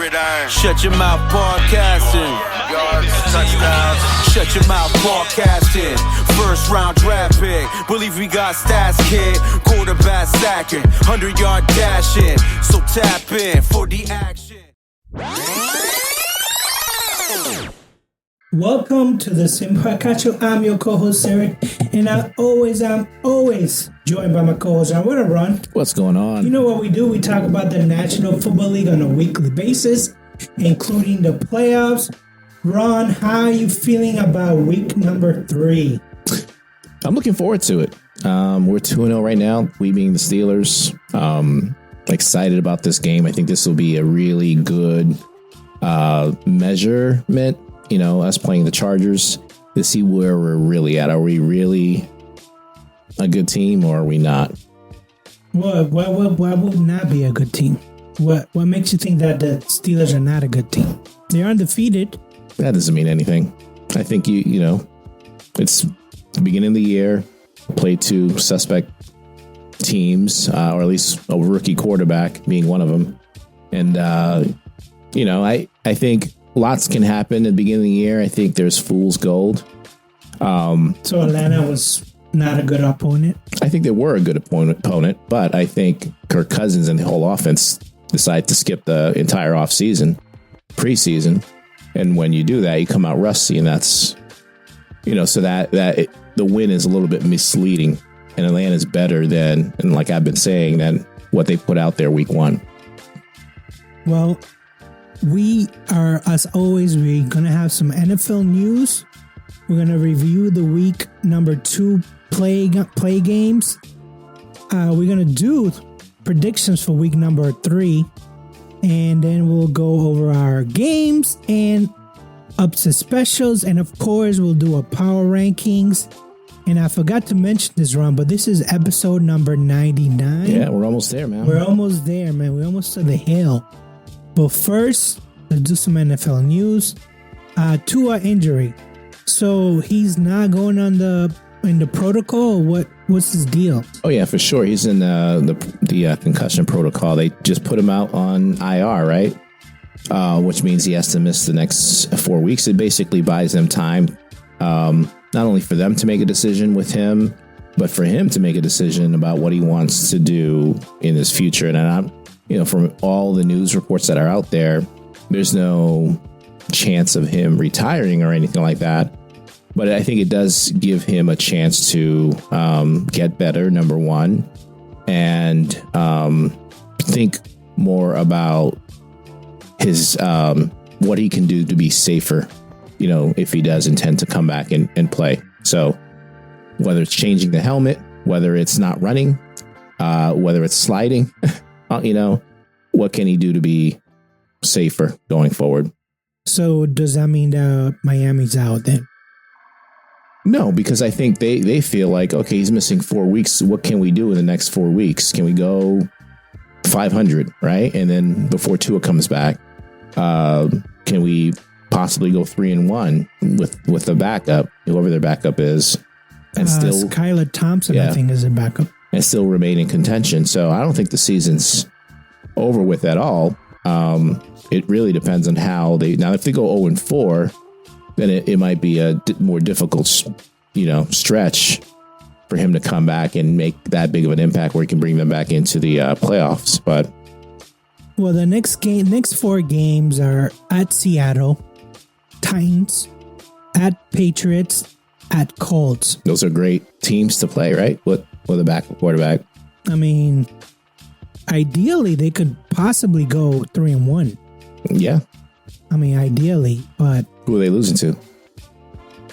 gridiron. Shut your mouth, podcasting. Yards, touchdowns. Shut your mouth, podcasting. First round draft pick. Believe we got stats, kid. Quarterback sacking. 100-yard dashing. So tap in for the action. Welcome to the Simpakacho. I'm your co-host Sirik, and I'm always joined by my co-host. What up, Ron? What's going on? You know what we do? We talk about the National Football League on a weekly basis, including the playoffs. Ron, how are you feeling about week number 3? I'm looking forward to it. We're 2-0 right now, we being the Steelers. Excited about this game. I think this will be a really good measurement. You know, us playing the Chargers to see where we're really at. Are we really a good team or are we not? Why would not be a good team? What makes you think that the Steelers are not a good team? They're undefeated. That doesn't mean anything. I think you know, it's the beginning of the year. Play 2 suspect teams, or at least a rookie quarterback being one of them. And you know, I think lots can happen at the beginning of the year. I think there's fool's gold. So Atlanta was not a good opponent? I think they were a good opponent, but I think Kirk Cousins and the whole offense decided to skip the entire offseason, preseason. And when you do that, you come out rusty. And that's, you know, so the win is a little bit misleading. And Atlanta's better than, and like I've been saying, than what they put out there week 1. Well, we are, as always, we're going to have some NFL news. We're going to review the week number 2 play games. We're going to do predictions for week number 3. And then we'll go over our games and upset specials. And of course, we'll do a power rankings. And I forgot to mention this, Ron, but this is episode number 99. Yeah, we're almost there, man. We're almost there, man. We're almost to the hill. But first, let's do some NFL news. Tua injury. So he's not going on in the protocol, or what's his deal? Oh yeah, for sure. He's in the concussion protocol. They just put him out on IR, right? Which means he has to miss the next 4 weeks. It basically buys them time, not only for them to make a decision with him, but for him to make a decision about what he wants to do in his future. And I'm, you know, from all the news reports that are out there, there's no chance of him retiring or anything like that. But I think it does give him a chance to get better, number one, and think more about his what he can do to be safer, you know, if he does intend to come back and play. So whether it's changing the helmet, whether it's not running, whether it's sliding, you know, what can he do to be safer going forward? So does that mean that Miami's out then? No, because I think they feel like, okay, he's missing 4 weeks. What can we do in the next 4 weeks? Can we go 500, right? And then before Tua comes back, can we possibly go 3-1 with the backup, whoever their backup is, and still Skylar Thompson, yeah, I think, is a backup, and still remain in contention. So I don't think the season's over with at all. It really depends on how now if they go 0-4, then it might be a more difficult, you know, stretch for him to come back and make that big of an impact where he can bring them back into the playoffs. But well, the next 4 games are at Seattle, Titans, at Patriots, at Colts. Those are great teams to play, right? With a backup quarterback. I mean, ideally they could possibly go 3-1. Yeah. I mean, ideally, but who are they losing to?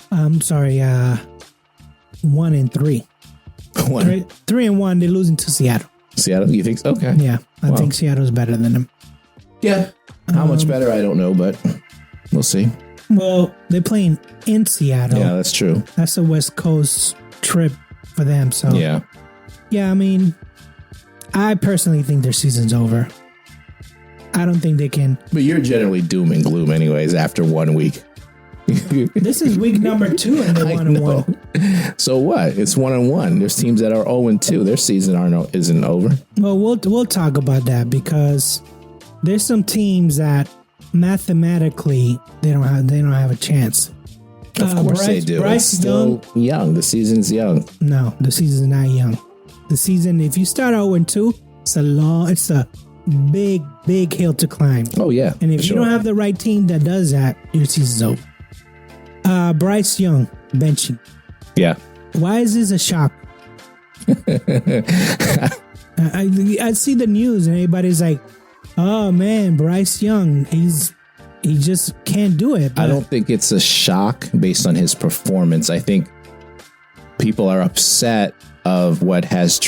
I'm sorry, 1-3. 3-1. They're losing to Seattle. Seattle, you think so? Okay. Yeah, I think Seattle's better than them. Yeah. How much better? I don't know, but we'll see. Well, they're playing in Seattle. Yeah, that's true. That's a West Coast trip for them. So yeah. I mean, I personally think their season's over. I don't think they can. But you're generally doom and gloom anyways after 1 week. This is week number 2 and they're 1-1. So what? It's 1-1. There's teams that are 0-2. Their season isn't over. Well, we'll talk about that because there's some teams that mathematically they don't have a chance. Of course they do. Bryce it's still young. The season's young. No, the season's not young. The season, if you start out 2, it's a big hill to climb. Oh yeah. And if you don't have the right team that does that, your season's over. Bryce Young benching. Yeah. Why is this a shock? I see the news and everybody's like, "Oh man, Bryce Young, he just can't do it." But I don't think it's a shock based on his performance. I think people are upset of what has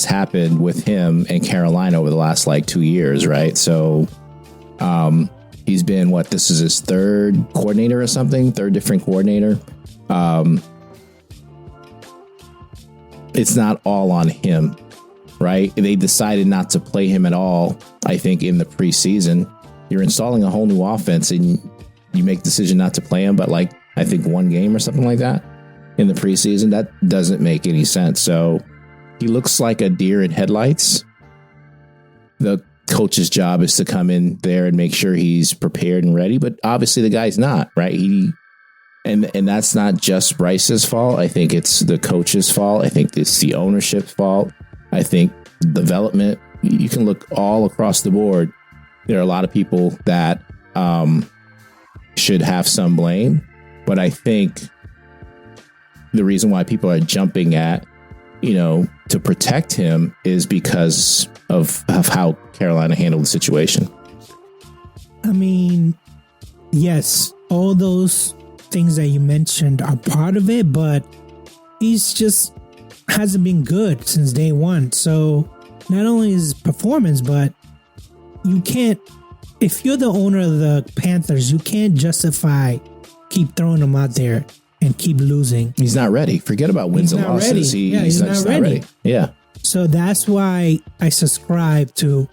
happened with him and Carolina over the last 2 years, right? So, he's been this is his third coordinator or something, third different coordinator. It's not all on him, right? They decided not to play him at all. I think in the preseason, you're installing a whole new offense and you make the decision not to play him, but I think 1 game or something like that in the preseason, that doesn't make any sense. So he looks like a deer in headlights. The coach's job is to come in there and make sure he's prepared and ready, but obviously the guy's not, right? And that's not just Bryce's fault. I think it's the coach's fault. I think it's the ownership's fault. I think development, you can look all across the board. There are a lot of people that should have some blame, but I think the reason why people are jumping at, to protect him is because of how Carolina handled the situation. I mean, yes, all those things that you mentioned are part of it, but he's just hasn't been good since day one. So not only his performance, but you can't, if you're the owner of the Panthers, you can't justify keep throwing him out there and keep losing. He's not ready. Forget about wins and losses. He's not ready. Yeah. So that's why I subscribe to,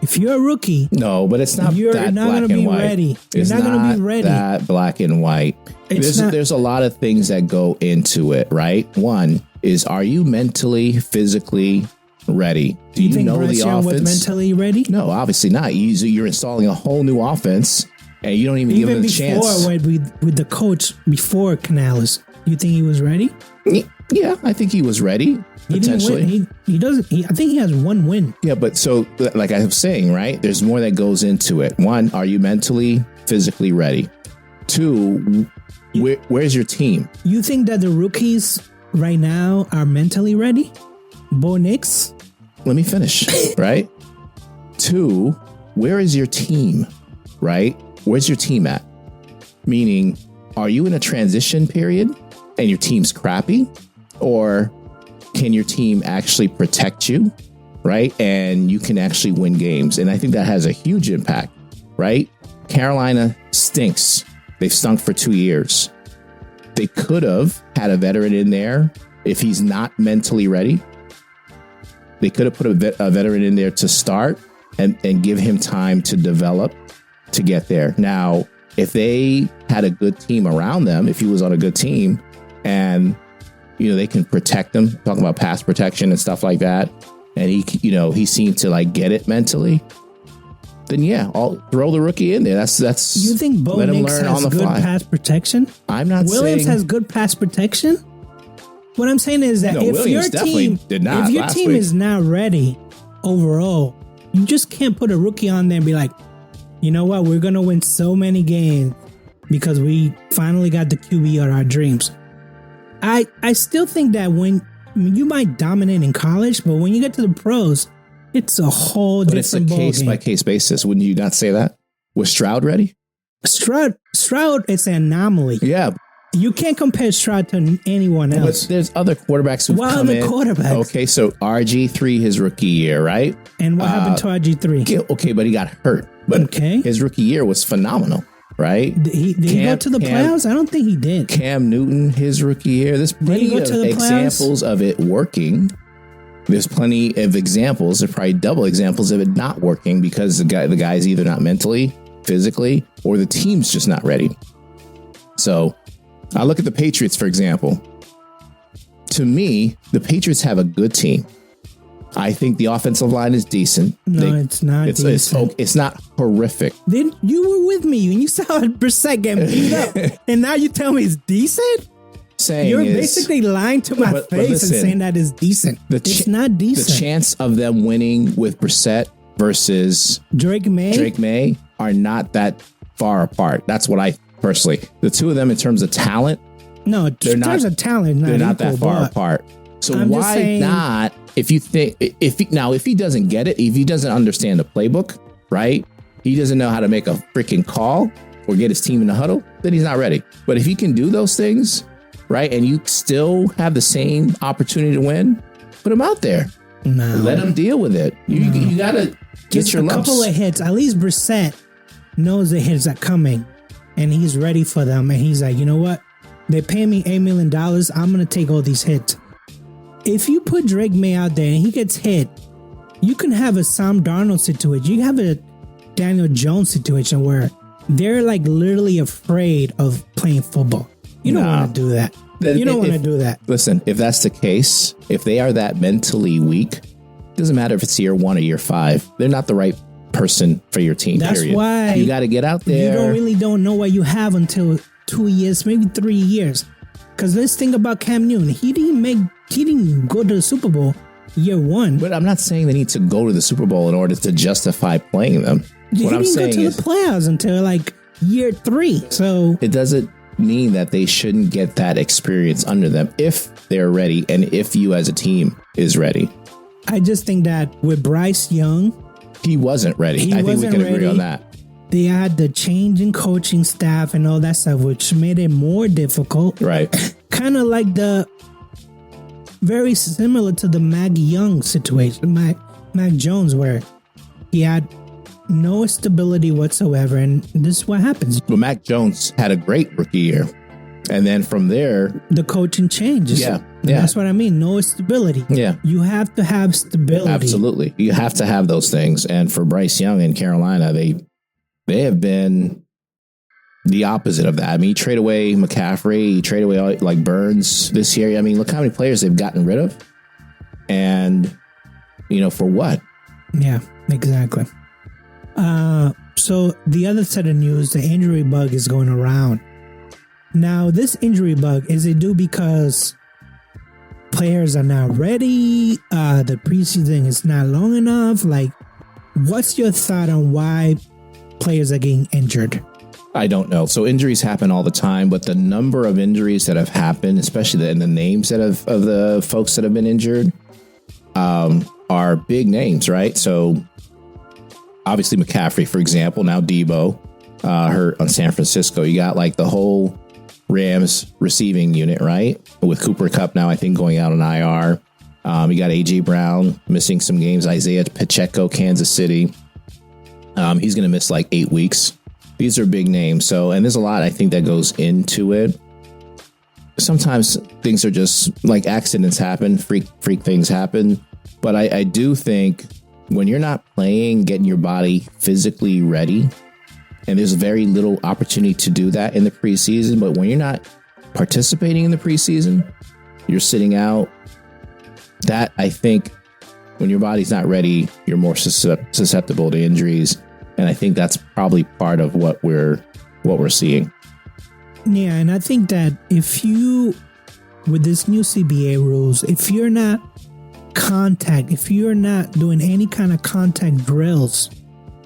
if you're a rookie, no, but it's not. You're that not black going to and be white. ready. It's You're not going to be ready. That black and white. There's a lot of things that go into it, right? One is, are you mentally, physically ready? Do you think know Bryce the Young offense? was mentally ready? No, obviously not. You're installing a whole new offense, and you don't even give him a chance. Even with the coach before Canales, you think he was ready? Yeah, I think he was ready. Potentially. He doesn't. I think he has 1 win. Yeah, but so like I was saying, right? There's more that goes into it. 1, are you mentally, physically ready? 2, where's your team? You think that the rookies right now are mentally ready? Bo Nix? Let me finish, right? 2, where is your team, right? Where's your team at? Meaning, are you in a transition period and your team's crappy? Or can your team actually protect you, right? And you can actually win games. And I think that has a huge impact, right? Carolina stinks. They've stunk for 2 years. They could have had a veteran in there if he's not mentally ready. They could have put a veteran in there to start and give him time to develop to get there. Now, if they had a good team around them, if he was on a good team and they can protect them, talking about pass protection and stuff like that, and he seemed to get it mentally, then yeah, I'll throw the rookie in there. That's you think Bo Nix has good pass protection? I'm not saying Williams has good pass protection. What I'm saying is that if Williams your team is not ready overall, you just can't put a rookie on there and be like, you know what, we're gonna win so many games because we finally got the QB of our dreams. I still think that when you might dominate in college, but when you get to the pros, it's a whole different ballgame. But it's a case-by-case basis. Wouldn't you not say that? Was Stroud ready? Stroud is an anomaly. Yeah. You can't compare Stroud to anyone else. But there's other quarterbacks who come in. Quarterbacks? Okay, so RG3, his rookie year, right? And what happened to RG3? Okay, but he got hurt. But his rookie year was phenomenal. Right? Did he go to the playoffs? I don't think he did. Cam Newton, his rookie year. There's plenty of examples of it working. There's plenty of examples. There's probably double examples of it not working because the guy's either not mentally, physically, or the team's just not ready. So I look at the Patriots, for example. To me, the Patriots have a good team. I think the offensive line is decent. No, it's not decent. It's not horrific. Then you were with me and you saw Brissett get beat up, and now you tell me it's decent. You're basically lying to my face and saying that is decent. It's not decent. The chance of them winning with Brissett versus Drake May are not that far apart. That's what I personally. The two of them in terms of talent. No, in terms of talent, they're not that far apart. So why not? If you think if he doesn't get it, if he doesn't understand the playbook, right? He doesn't know how to make a freaking call or get his team in the huddle, then he's not ready. But if he can do those things, right, and you still have the same opportunity to win, put him out there. No. Let him deal with it. You gotta get your lumps. A couple of hits. At least Brissett knows the hits are coming, and he's ready for them. And he's like, you know what? They pay me $8 million. I'm gonna take all these hits. If you put Drake May out there and he gets hit, you can have a Sam Darnold situation. You have a Daniel Jones situation where they're like literally afraid of playing football. You don't want to do that. You don't want to do that. Listen, if that's the case, if they are that mentally weak, it doesn't matter if it's year 1 or year 5. They're not the right person for your team. That's period. why you got to get out there. You don't know what you have until 2 years, maybe 3 years. Because let's think about Cam Newton. He didn't go to the Super Bowl year 1. But I'm not saying they need to go to the Super Bowl in order to justify playing them. What I'm saying go to the playoffs until like year 3. So it doesn't mean that they shouldn't get that experience under them if they're ready and if you as a team is ready. I just think that with Bryce Young, he wasn't ready. I think we can agree on that. They had the change in coaching staff and all that stuff, which made it more difficult. Right. Kind of like very similar to the Mac Young situation, Mac Jones, where he had no stability whatsoever, and this is what happens. But Mac Jones had a great rookie year, and then from there, the coaching changes. Yeah. That's what I mean. No stability. Yeah, you have to have stability. Absolutely, you have to have those things. And for Bryce Young in Carolina, they have been the opposite of that. I mean, you trade away McCaffrey, you trade away like Burns this year. I mean, look how many players they've gotten rid of, and for what? Yeah, exactly. So the other set of news, the injury bug is going around. Now, this injury bug, is it due because players are not ready? The preseason is not long enough? Like, what's your thought on why players are getting injured? I don't know. So injuries happen all the time, but the number of injuries that have happened, especially the names of the folks that have been injured, are big names, right? So obviously McCaffrey, for example, now Debo hurt on San Francisco. You got like the whole Rams receiving unit, right? With Cooper Kupp now, I think, going out on IR. You got A.J. Brown missing some games. Isaiah Pacheco, Kansas City. He's going to miss like 8 weeks. These are big names. So, and there's a lot, I think, that goes into it. Sometimes things are just like accidents happen, freak things happen. But I do think when you're not playing, getting your body physically ready, and there's very little opportunity to do that in the preseason. But when you're not participating in the preseason, you're sitting out. That, I think, when your body's not ready, you're more susceptible to injuries. And I think that's probably part of what we're seeing. Yeah, and I think that with this new CBA rules, if you're not doing any kind of contact drills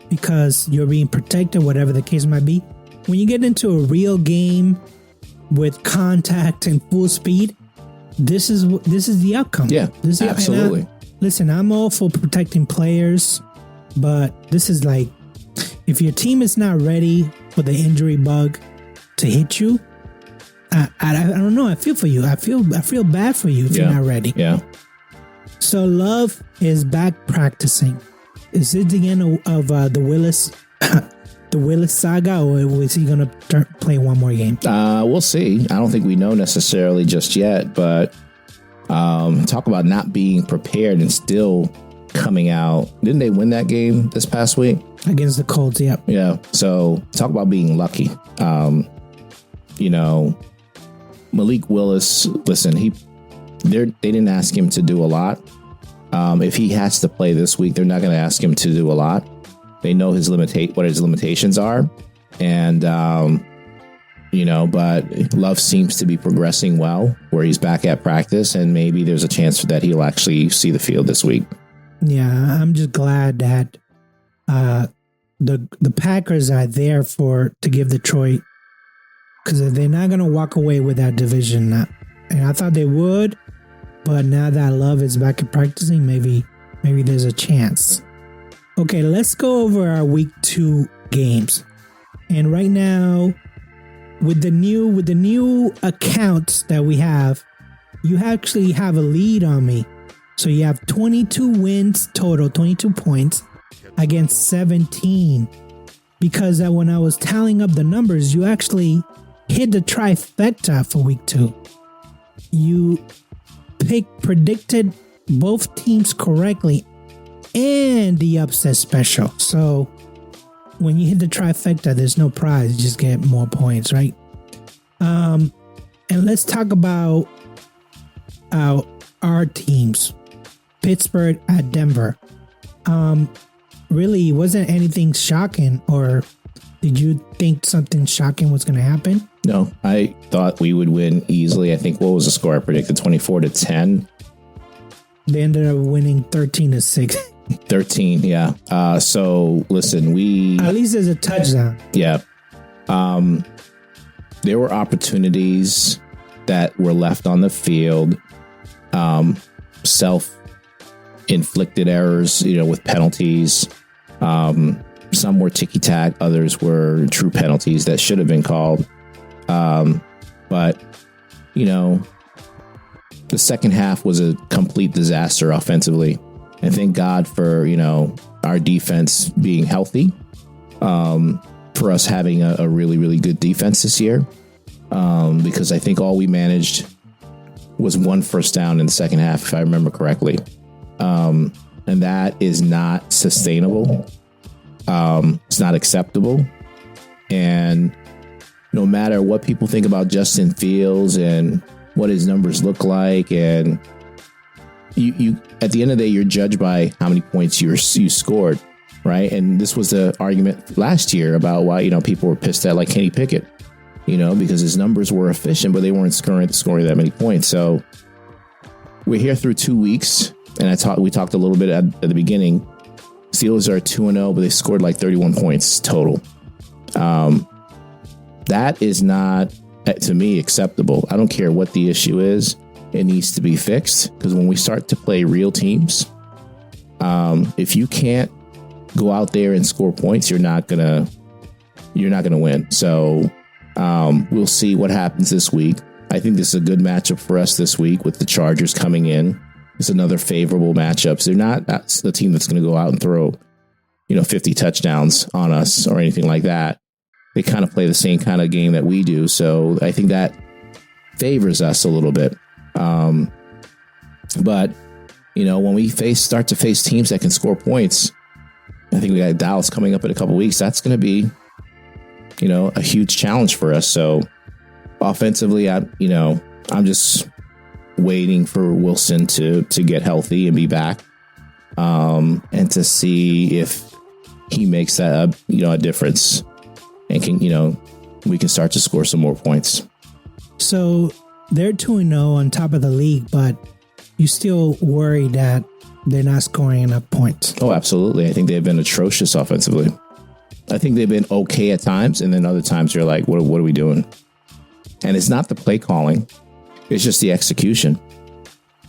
because you're being protected, whatever the case might be, when you get into a real game with contact and full speed, this is the outcome. Yeah, absolutely. Listen, I'm all for protecting players, but this is like, if your team is not ready for the injury bug to hit you, I don't know. I feel for you. I feel bad for you if you're not ready. Yeah. So Love is back practicing. Is it the end of the Willis saga, or is he going to play one more game? We'll see. I don't think we know necessarily just yet, but talk about not being prepared and still coming out. Didn't they win that game this past week? Against the Colts, yep. Yeah. So talk about being lucky. Malik Willis, listen, they didn't ask him to do a lot. If he has to play this week, they're not going to ask him to do a lot. They know what his limitations are. And, but Love seems to be progressing well, where he's back at practice, and maybe there's a chance that he'll actually see the field this week. Yeah, I'm just glad that the Packers are there to give Detroit, because they're not going to walk away with that division. And I thought they would, but now that Love is back at practicing, maybe there's a chance. Okay, let's go over our week 2 games. And right now, with the new accounts that we have, you actually have a lead on me. So you have 22 wins total, 22 points against 17. Because when I was tallying up the numbers, you actually hit the trifecta for week 2. You predicted both teams correctly and the upset special. So when you hit the trifecta, there's no prize. You just get more points, right? And let's talk about our teams. Pittsburgh at Denver. Really, wasn't anything shocking, or did you think something shocking was going to happen? No, I thought we would win easily. I think, what was the score I predicted? 24-10. They ended up winning 13-6. 13, yeah. So listen, at least there's a touchdown. Yeah. There were opportunities that were left on the field. Self-inflicted errors, with penalties. Some were ticky-tack. Others were true penalties that should have been called. But, the second half was a complete disaster offensively. And thank God for, our defense being healthy, for us having a really, really good defense this year. Because I think all we managed was 1 first down in the second half, if I remember correctly. And that is not sustainable. It's not acceptable. And no matter what people think about Justin Fields and what his numbers look like, and you at the end of the day, you're judged by how many points you scored, right? And this was the argument last year about why people were pissed at Kenny Pickett, because his numbers were efficient, but they weren't scoring that many points. So we're here through 2 weeks, and we talked a little bit at the beginning. Steelers are 2-0, but they scored 31 points total. That is not, to me, acceptable. I don't care what the issue is. It needs to be fixed, because when we start to play real teams, if you can't go out there and score points, you're not gonna win. So we'll see what happens this week. I think this is a good matchup for us this week with the Chargers coming in. It's another favorable matchup. So that's the team that's going to go out and throw, 50 touchdowns on us or anything like that. They kind of play the same kind of game that we do. So I think that favors us a little bit. But when we start to face teams that can score points, I think we got Dallas coming up in a couple weeks. That's going to be, a huge challenge for us. So offensively, I'm just waiting for Wilson to get healthy and be back, and to see if he makes that a difference, and can we can start to score some more points. So they're 2-0 on top of the league, but you still worry that they're not scoring enough points. Oh, absolutely. I think they've been atrocious offensively. I think they've been okay at times, and then other times you're like, what are we doing? And it's not the play calling. It's just the execution.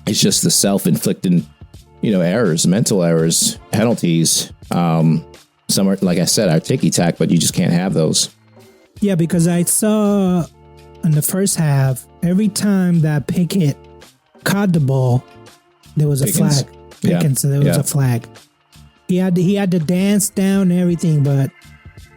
It's just the self-inflicted, errors, mental errors, penalties. Some are, like I said, are ticky-tack, but you just can't have those. Yeah, because I saw in the first half, every time that Pickett caught the ball, there was a flag. Pickens, so there was a flag. He had to dance down and everything, but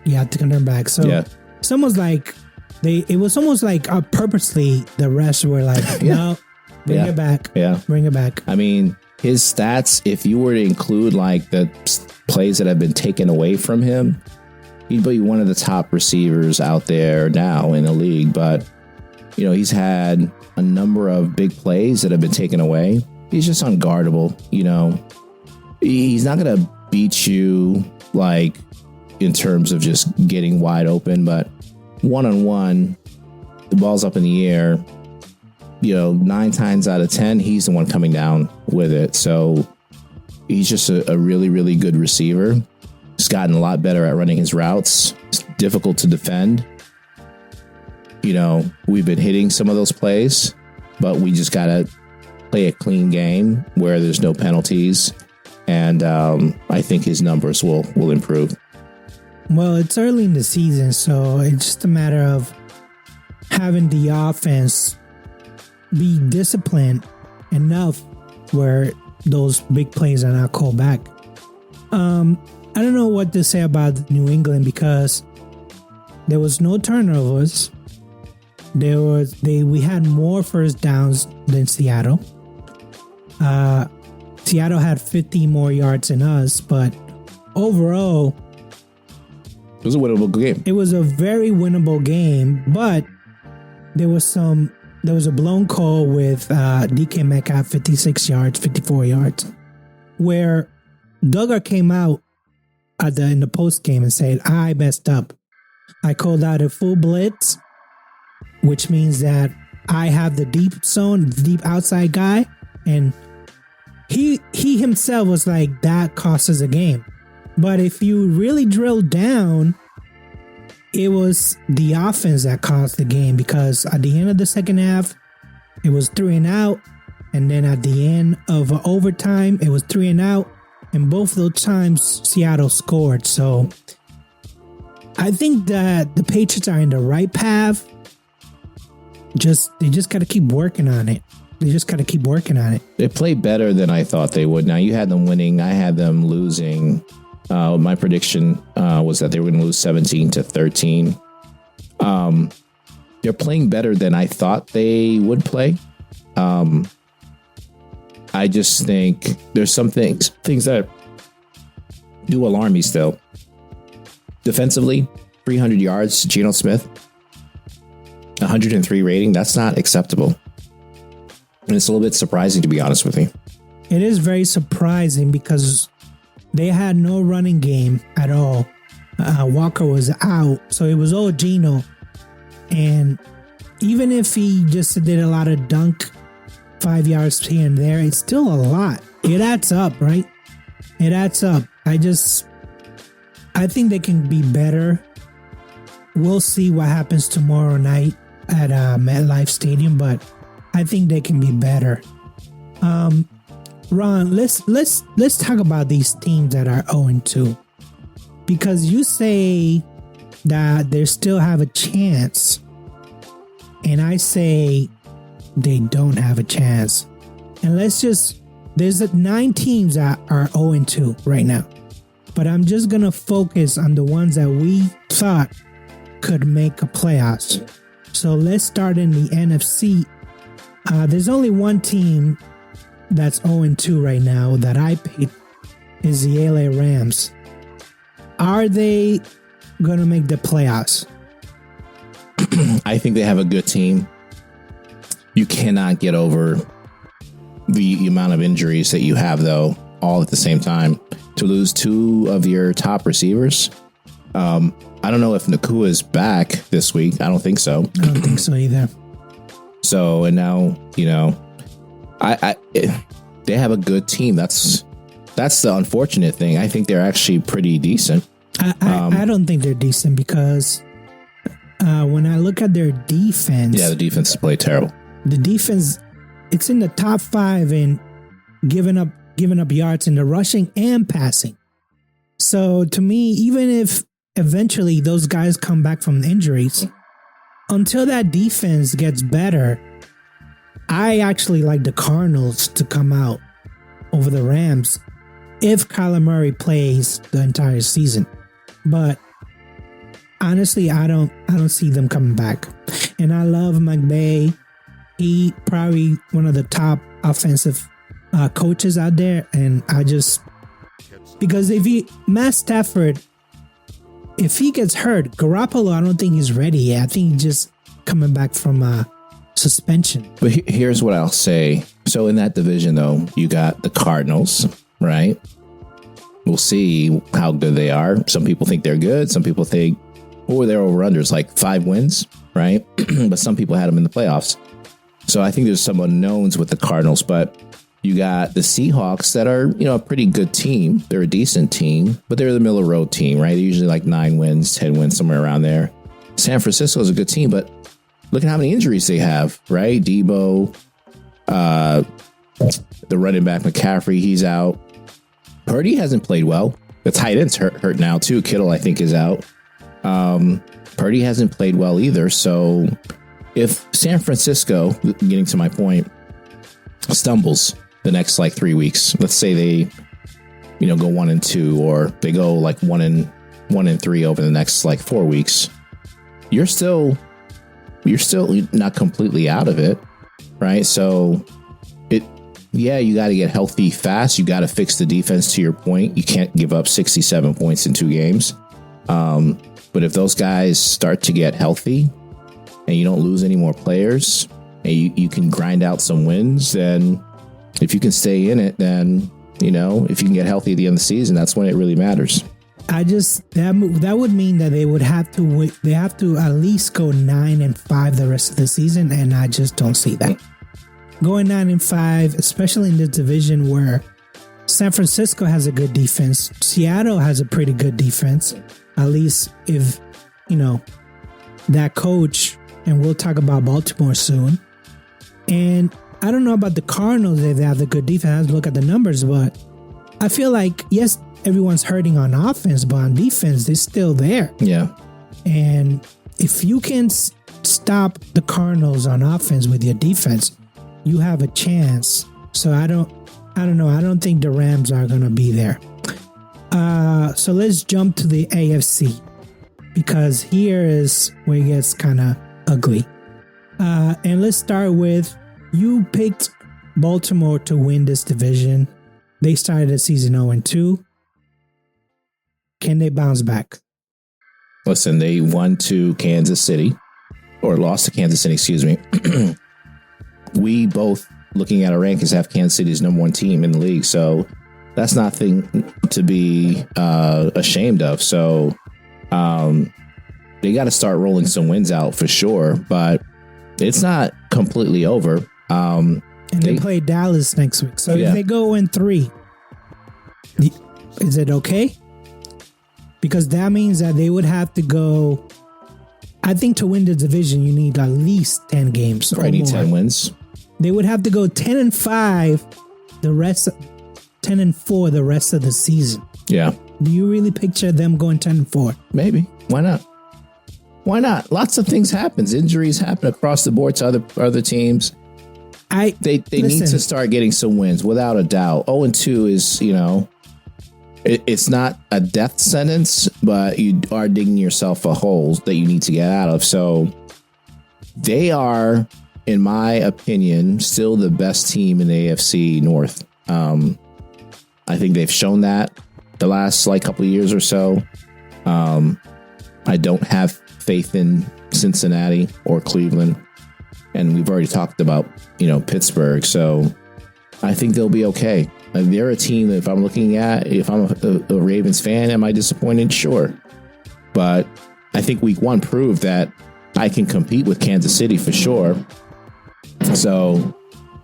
he had to turn back. So it's almost like it was almost like purposely the refs were like, no, bring it back. Yeah. Bring it back. I mean, his stats, if you were to include the plays that have been taken away from him, he'd be one of the top receivers out there now in the league. But, he's had a number of big plays that have been taken away. he's just unguardable. You know, he's not going to beat you like in terms of just getting wide open, but one-on-one, the ball's up in the air. You know, 9 times out of 10, he's the one coming down with it. So he's just a really, really good receiver. He's gotten a lot better at running his routes. It's difficult to defend. You know, we've been hitting some of those plays, but we just got to play a clean game where there's no penalties. And I think his numbers will improve. Well, it's early in the season, so it's just a matter of having the offense be disciplined enough where those big plays are not called back. I don't know what to say about New England because there was no turnovers. We had more first downs than Seattle. Seattle had 50 more yards than us, but overall, it was a winnable game. It was a very winnable game, but there was a blown call with DK Metcalf 56 yards, 54 yards, where Duggar came out in the post game and said, "I messed up. I called out a full blitz, which means that I have the deep zone, the deep outside guy," and he himself was like, "That cost us a game." But if you really drill down, it was the offense that caused the game because at the end of the second half, it was 3-and-out. And then at the end of overtime, it was 3-and-out. And both those times, Seattle scored. So I think that the Patriots are in the right path. They just got to keep working on it. They played better than I thought they would. Now, you had them winning. I had them losing. My prediction was that they were going to lose 17-13. They're playing better than I thought they would play. I just think there's some things that do alarm me still. Defensively, 300 yards, Geno Smith, 103 rating. That's not acceptable. And it's a little bit surprising, to be honest with you. It is very surprising because they had no running game at all. Walker was out, so it was all Geno. And even if he just did a lot of dunk 5 yards here and there, it's still a lot. It adds up, right? It adds up. I think they can be better. We'll see what happens tomorrow night at MetLife Stadium, but I think they can be better. Ron, let's talk about these teams that are 0-2, because you say that they still have a chance, and I say they don't have a chance. And there's 9 teams that are 0-2 right now, but I'm just gonna focus on the ones that we thought could make a playoffs. So let's start in the NFC. There's only one team that's 0-2 right now that I picked is the LA Rams. Are they going to make the playoffs? I think they have a good team. You cannot get over the amount of injuries that you have, though, all at the same time. To lose 2 of your top receivers. I don't know if Nakua is back this week. I don't think so. I don't think so either. So, and now, they have a good team. That's the unfortunate thing. I think they're actually pretty decent. I don't think they're decent because when I look at their defense, the defense played terrible. The defense, it's in the top 5 in giving up yards in the rushing and passing. So to me, even if eventually those guys come back from injuries, until that defense gets better, I actually like the Cardinals to come out over the Rams if Kyler Murray plays the entire season. But honestly, I don't see them coming back. And I love McVay. He probably one of the top offensive coaches out there. And because Matt Stafford, if he gets hurt, Garoppolo, I don't think he's ready yet. I think he's just coming back from suspension. But here's what I'll say. So in that division, though, you got the Cardinals, right? We'll see how good they are. Some people think they're good. Some people think, what were their over-unders? Like 5 wins, right? But some people had them in the playoffs. So I think there's some unknowns with the Cardinals, but you got the Seahawks that are, a pretty good team. They're a decent team, but they're the middle of the road team, right? They're usually like 9 wins, 10 wins, somewhere around there. San Francisco is a good team, but look at how many injuries they have, right? Debo, the running back McCaffrey, he's out. Purdy hasn't played well. The tight end's hurt now too. Kittle, I think, is out. Purdy hasn't played well either. So if San Francisco, getting to my point, stumbles the next like 3 weeks, let's say they, go 1-2, or they go like 1-3 over the next like 4 weeks, you're still not completely out of it, right? So you got to get healthy fast. You got to fix the defense, to your point. You can't give up 67 points in 2 games. But if those guys start to get healthy and you don't lose any more players and you can grind out some wins, then if you can stay in it, then, if you can get healthy at the end of the season, that's when it really matters. That would mean that they would have to at least go 9-5 the rest of the season, and I just don't see that. Going 9-5, especially in this division where San Francisco has a good defense, Seattle has a pretty good defense. At least if that coach, and we'll talk about Baltimore soon. And I don't know about the Cardinals if they have the good defense. I have to look at the numbers, but I feel like, yes, everyone's hurting on offense, but on defense, they're still there. Yeah. And if you can stop the Cardinals on offense with your defense, you have a chance. So I don't know. I don't think the Rams are going to be there. So let's jump to the AFC, because here is where it gets kind of ugly. And let's start with, you picked Baltimore to win this division. They started the season 0-2. Can they bounce back? Listen, they won to Kansas City, or lost to Kansas City, excuse me. We both, looking at our rankings, have Kansas City's number 1 team in the league. So that's nothing to be ashamed of. So they got to start rolling some wins out for sure, but it's not completely over. And they play Dallas next week. So if they go 3, is it okay? Because that means that they would have to go, I think to win the division, you need at least 10 games. Probably need 10 wins. They would have to go 10-5 10-4 the rest of the season. Yeah. Do you really picture them going 10-4? Maybe. Why not? Why not? Lots of things happen. Injuries happen across the board to other teams. They need to start getting some wins, without a doubt. 0-2 is, it's not a death sentence, but you are digging yourself a hole that you need to get out of. So they are, in my opinion, still the best team in the AFC North. I think they've shown that the last couple of years or so. I don't have faith in Cincinnati or Cleveland, and we've already talked about Pittsburgh. So I think they'll be okay. They're a team that if I'm looking at, if I'm a Ravens fan, am I disappointed? Sure. But I think week 1 proved that I can compete with Kansas City for sure. So,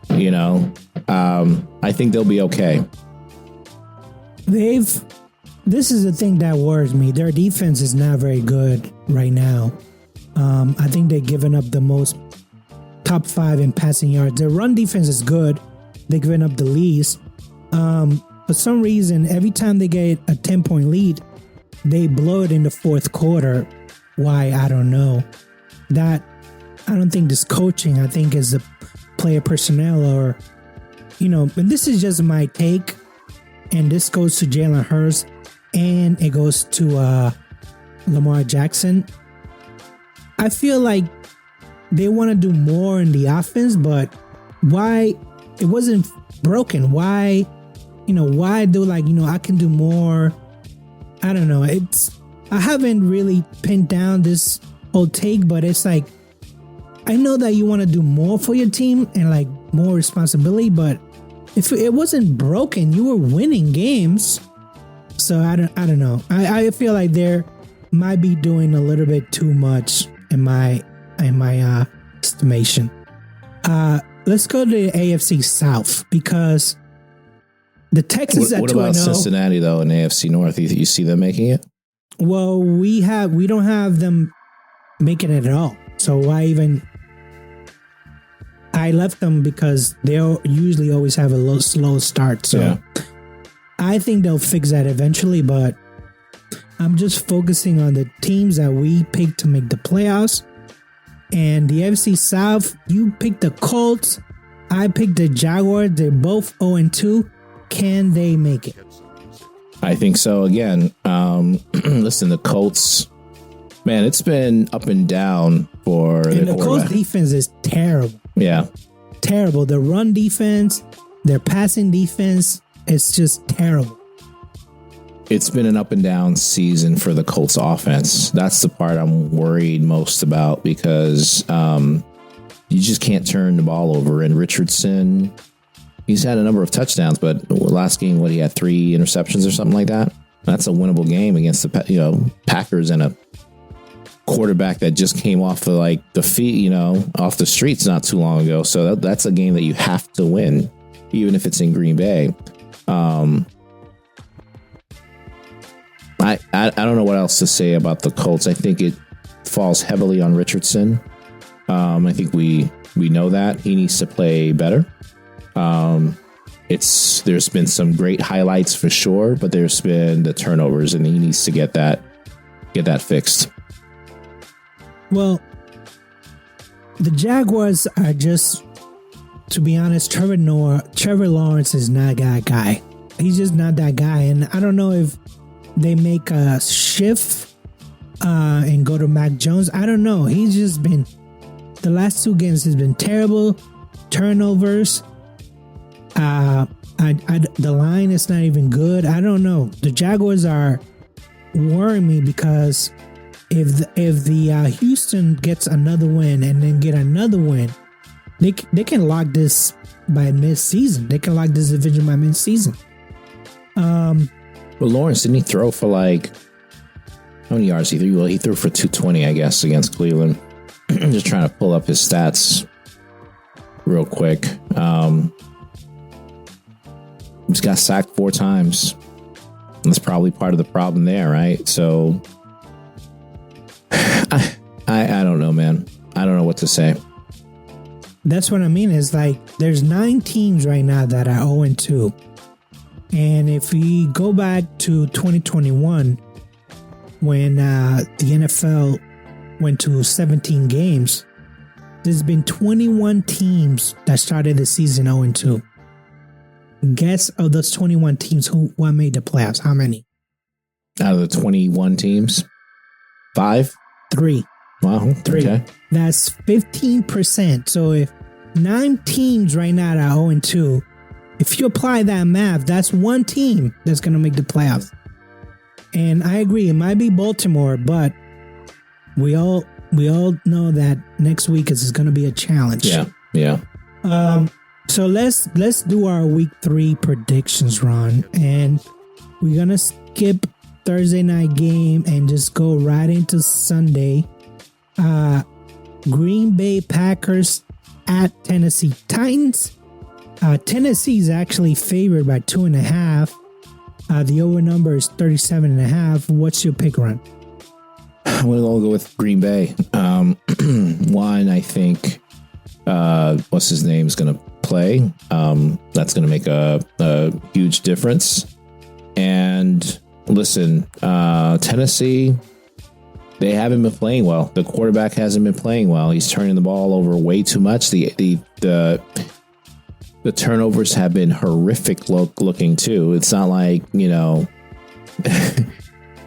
I think they'll be okay. This is the thing that worries me. Their defense is not very good right now. I think they've given up the most, top 5 in passing yards. Their run defense is good. They've given up the least. For some reason, every time they get a 10-point lead, they blow it in the fourth quarter. Why? I don't know. I don't think this coaching, I think is the player personnel, or, and this is just my take. And this goes to Jalen Hurts, and it goes to Lamar Jackson. I feel like they want to do more in the offense, but why? It wasn't broken. Why? Why do I can do more? I don't know. I haven't really pinned down this whole take, but it's like I know that you want to do more for your team and like more responsibility, but if it wasn't broken, you were winning games. So I don't know. I feel like they might be doing a little bit too much in my estimation. Let's go to the AFC South because the Texans at 2-0. What about Cincinnati though in AFC North? You see them making it? Well, we don't have them making it at all. So why even? I left them because they'll usually always have a slow start. So yeah. I think they'll fix that eventually, but I'm just focusing on the teams that we picked to make the playoffs. And the AFC South, you picked the Colts. I picked the Jaguars. They're both 0-2. Can they make it? I think so. Again, listen, the Colts, man, it's been up and down for the Colts defense is terrible. Yeah. Terrible. The run defense, their passing defense, it's just terrible. It's been an up and down season for the Colts offense. That's the part I'm worried most about because you just can't turn the ball over. And Richardson, he's had a number of touchdowns, but last game, he had 3 interceptions or something like that. That's a winnable game against the Packers and a quarterback that just came off of like the feet, off the streets not too long ago. So that's a game that you have to win, even if it's in Green Bay. I don't know what else to say about the Colts. I think it falls heavily on Richardson. I think we know that he needs to play better. There's been some great highlights for sure, but there's been the turnovers, and he needs to get that fixed. Well, the Jaguars are just, to be honest, Trevor Lawrence is not that guy. He's just not that guy, and I don't know if they make a shift and go to Mac Jones. I don't know. He's just been, the last 2 games has been terrible. Turnovers. The line is not even good. I don't know. The Jaguars are worrying me because if the Houston gets another win and then get another win, they can lock this by mid-season. They can lock this division by mid-season. But Lawrence, didn't he throw for like, how many yards he threw? Well, he threw for 220, I guess, against Cleveland. Just trying to pull up his stats real quick. He's got sacked 4 times. That's probably part of the problem there, right? So I don't know, man. I don't know what to say. That's what I mean. Is like there's 9 teams right now that are 0-2. And if we go back to 2021, when the NFL went to 17 games, there's been 21 teams that started the season 0-2. Guess of those 21 teams, what made the playoffs? How many? Out of the 21 teams? 5? 3. Wow. 3. Okay. That's 15%. So if 9 teams right now are 0-2, if you apply that math, that's 1 team that's going to make the playoffs. And I agree, it might be Baltimore, but we all know that next week is going to be a challenge. Yeah. So let's do our week 3 predictions, Ron, and we're going to skip Thursday night game and just go right into Sunday. Green Bay Packers at Tennessee Titans. Tennessee is actually favored by 2.5. The over number is 37.5. What's your pick, Ron? I'm going to go with Green Bay. One, I think, what's his name is going to play. That's going to make a huge difference. And listen, Tennessee, they haven't been playing well. The quarterback hasn't been playing well. He's turning the ball over way too much. The turnovers have been horrific looking too. It's not like,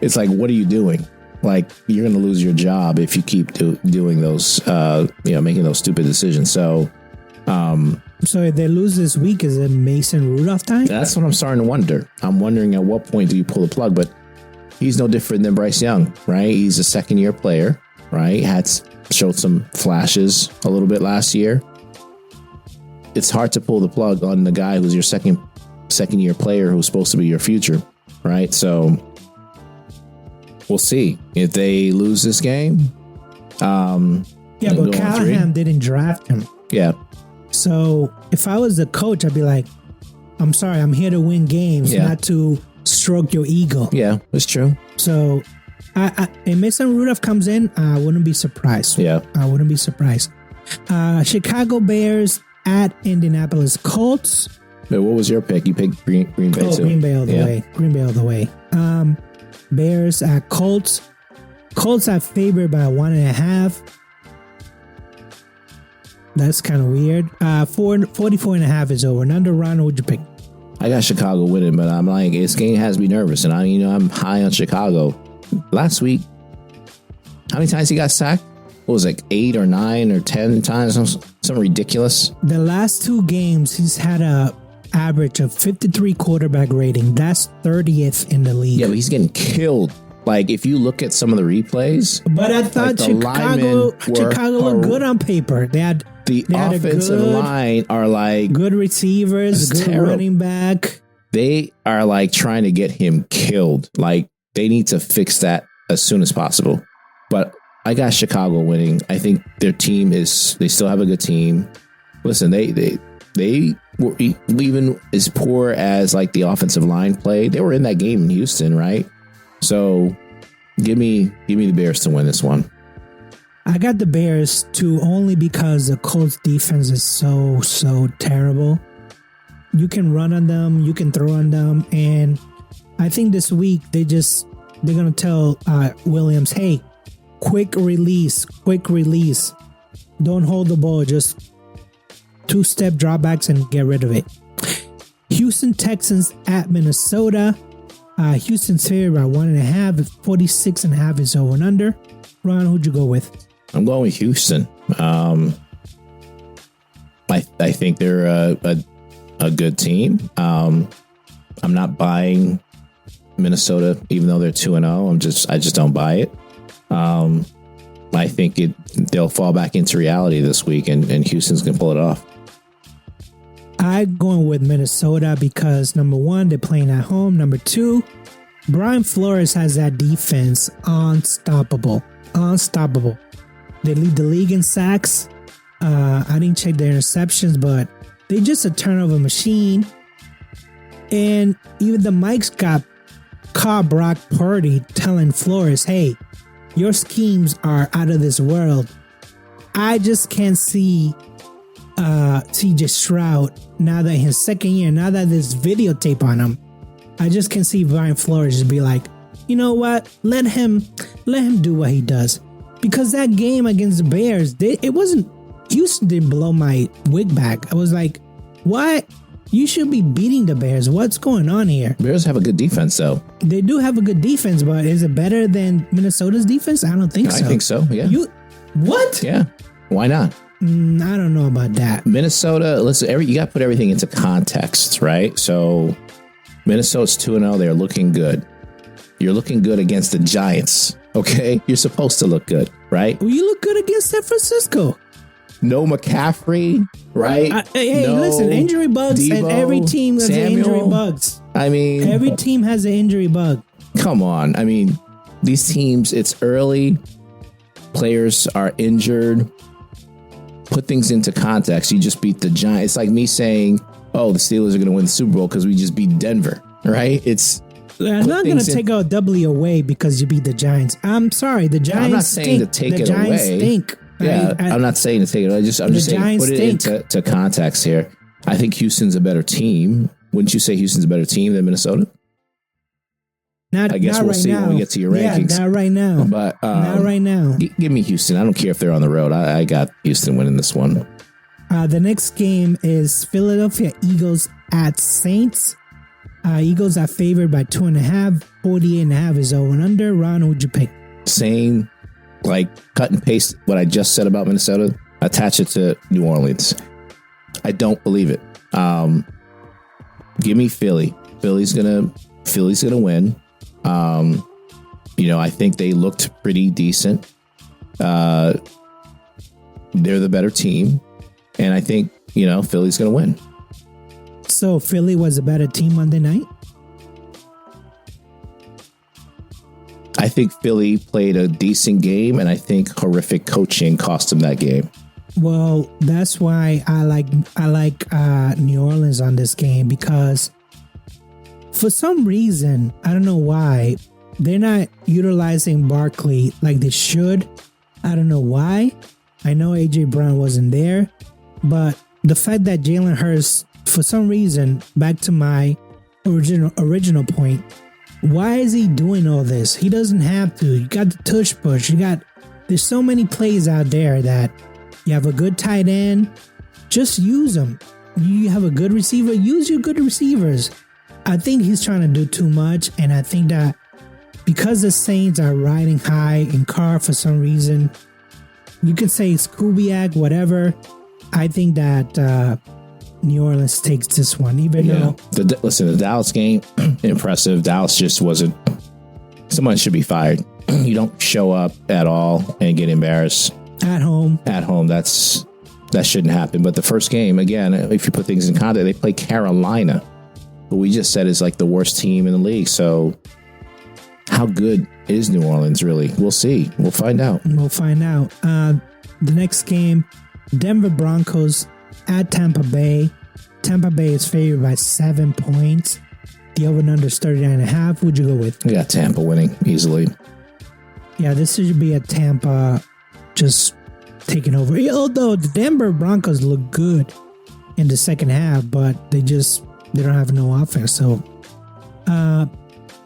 it's like, what are you doing? Like, you're going to lose your job if you keep doing those, making those stupid decisions. So if they lose this week, is it Mason Rudolph time? That's what I'm starting to wonder. I'm wondering at what point do you pull the plug? But he's no different than Bryce Young, right? He's a second-year player, right? showed some flashes a little bit last year. It's hard to pull the plug on the guy who's your second year player who's supposed to be your future, right? So we'll see if they lose this game. Yeah, but Callahan didn't draft him. Yeah. So if I was the coach, I'd be like, I'm sorry, I'm here to win games, not to stroke your ego. Yeah, it's true. So if Mason Rudolph comes in, I wouldn't be surprised. Yeah. I wouldn't be surprised. Chicago Bears at Indianapolis Colts. But what was your pick? You picked Green Bay too. Green Bay all the way. Green Bay all the way. Bears at Colts. Colts are favored by 1.5. That's kind of weird. 44.5 is over. And under Ron, who'd you pick? I got Chicago winning, but I'm like, this game has me nervous, and I'm high on Chicago. Last week, how many times he got sacked? What was it, like 8 or 9 or 10 times? Something ridiculous. The last 2 games, he's had a average of 53 quarterback rating. That's 30th in the league. Yeah, but he's getting killed. Like, if you look at some of the replays. But I thought Chicago looked good on paper. They had offensive line are like good receivers, good running back. They are like trying to get him killed. Like, they need to fix that as soon as possible. But I got Chicago winning. I think their team they still have a good team. Listen, they were even as poor as like the offensive line played. They were in that game in Houston, right? So give me the Bears to win this one. I got the Bears too, only because the Colts defense is so terrible. You can run on them, you can throw on them, and I think this week they're gonna tell Williams, hey, quick release. Don't hold the ball, just 2-step dropbacks and get rid of it. Houston Texans at Minnesota. Houston's favored by 1.5. 46.5 is over and under. Ron, who'd you go with? I'm going with Houston. I think they're a good team. I'm not buying Minnesota, even though they're 2-0. I just don't buy it. I think they'll fall back into reality this week, and Houston's gonna pull it off. I'm going with Minnesota because, number one, they're playing at home. Number two, Brian Flores has that defense unstoppable. They lead the league in sacks. I didn't check their interceptions, but they're just a turnover machine. And even the Mikes got caught Brock Purdy telling Flores, hey, your schemes are out of this world. I just can't see CJ Stroud now that his second year, now that there's videotape on him. I just can see Brian Flores just be like, you know what? Let him do what he does. Because that game against the Bears, Houston didn't blow my wig back. I was like, what? You should be beating the Bears. What's going on here? Bears have a good defense, though. They do have a good defense, but is it better than Minnesota's defense? I don't think so. I think so, yeah. What? Yeah. Why not? I don't know about that. Minnesota, listen, you got to put everything into context, right? So Minnesota's 2-0. They're looking good. You're looking good against the Giants, okay? You're supposed to look good, right? Well, you look good against San Francisco. No McCaffrey, right? Listen, injury bugs, Debo, and every team has injury bugs. I mean, every team has an injury bug. Come on. I mean, these teams, it's early. Players are injured. Put things into context. You just beat the Giants. It's like me saying, oh, the Steelers are going to win the Super Bowl because we just beat Denver, right? I'm not going to take a W away because you beat the Giants. I'm sorry. The Giants I'm not saying to take it Giants away. Stink. Yeah, I'm not saying to take it. I'm just saying put it into context here. I think Houston's a better team. Wouldn't you say Houston's a better team than Minnesota? I guess we'll see when we get to your rankings. Yeah, not right now. But not right now. Give me Houston. I don't care if they're on the road. I got Houston winning this one. The next game is Philadelphia Eagles at Saints. Eagles are favored by 2.5. 48.5 is over and under. Ron, who'd you pick? Same. Like cut and paste what I just said about Minnesota, attach it to New Orleans. I don't believe it. Give me Philly. Philly's gonna win. I think they looked pretty decent. they're the better team. And I think, Philly's going to win. So Philly was a better team Monday night? I think Philly played a decent game, and I think horrific coaching cost them that game. Well, that's why I like New Orleans on this game, because for some reason, I don't know why, they're not utilizing Barkley like they should. I don't know why. I know AJ Brown wasn't there, but the fact that Jalen Hurts, for some reason, back to my original point, why is he doing all this? He doesn't have to. You got the tush push. There's so many plays out there that you have a good tight end, just use them. You have a good receiver, use your good receivers. I think he's trying to do too much, and I think that because the Saints are riding high in Carr for some reason, you could say Kubiak, whatever. I think that New Orleans takes this one, even though... The Dallas game, impressive. Dallas just wasn't... Someone should be fired. You don't show up at all and get embarrassed. At home, that shouldn't happen. But the first game, again, if you put things in context, they play Carolina, who we just said is like the worst team in the league. So how good is New Orleans really? We'll see. We'll find out. The next game, Denver Broncos at Tampa Bay. Tampa Bay is favored by 7 points. The over-under is 39.5. Who'd you go with? I got Tampa winning easily. Yeah, this should be a Tampa just taking over. Although the Denver Broncos look good in the second half, but they don't have no offense. So,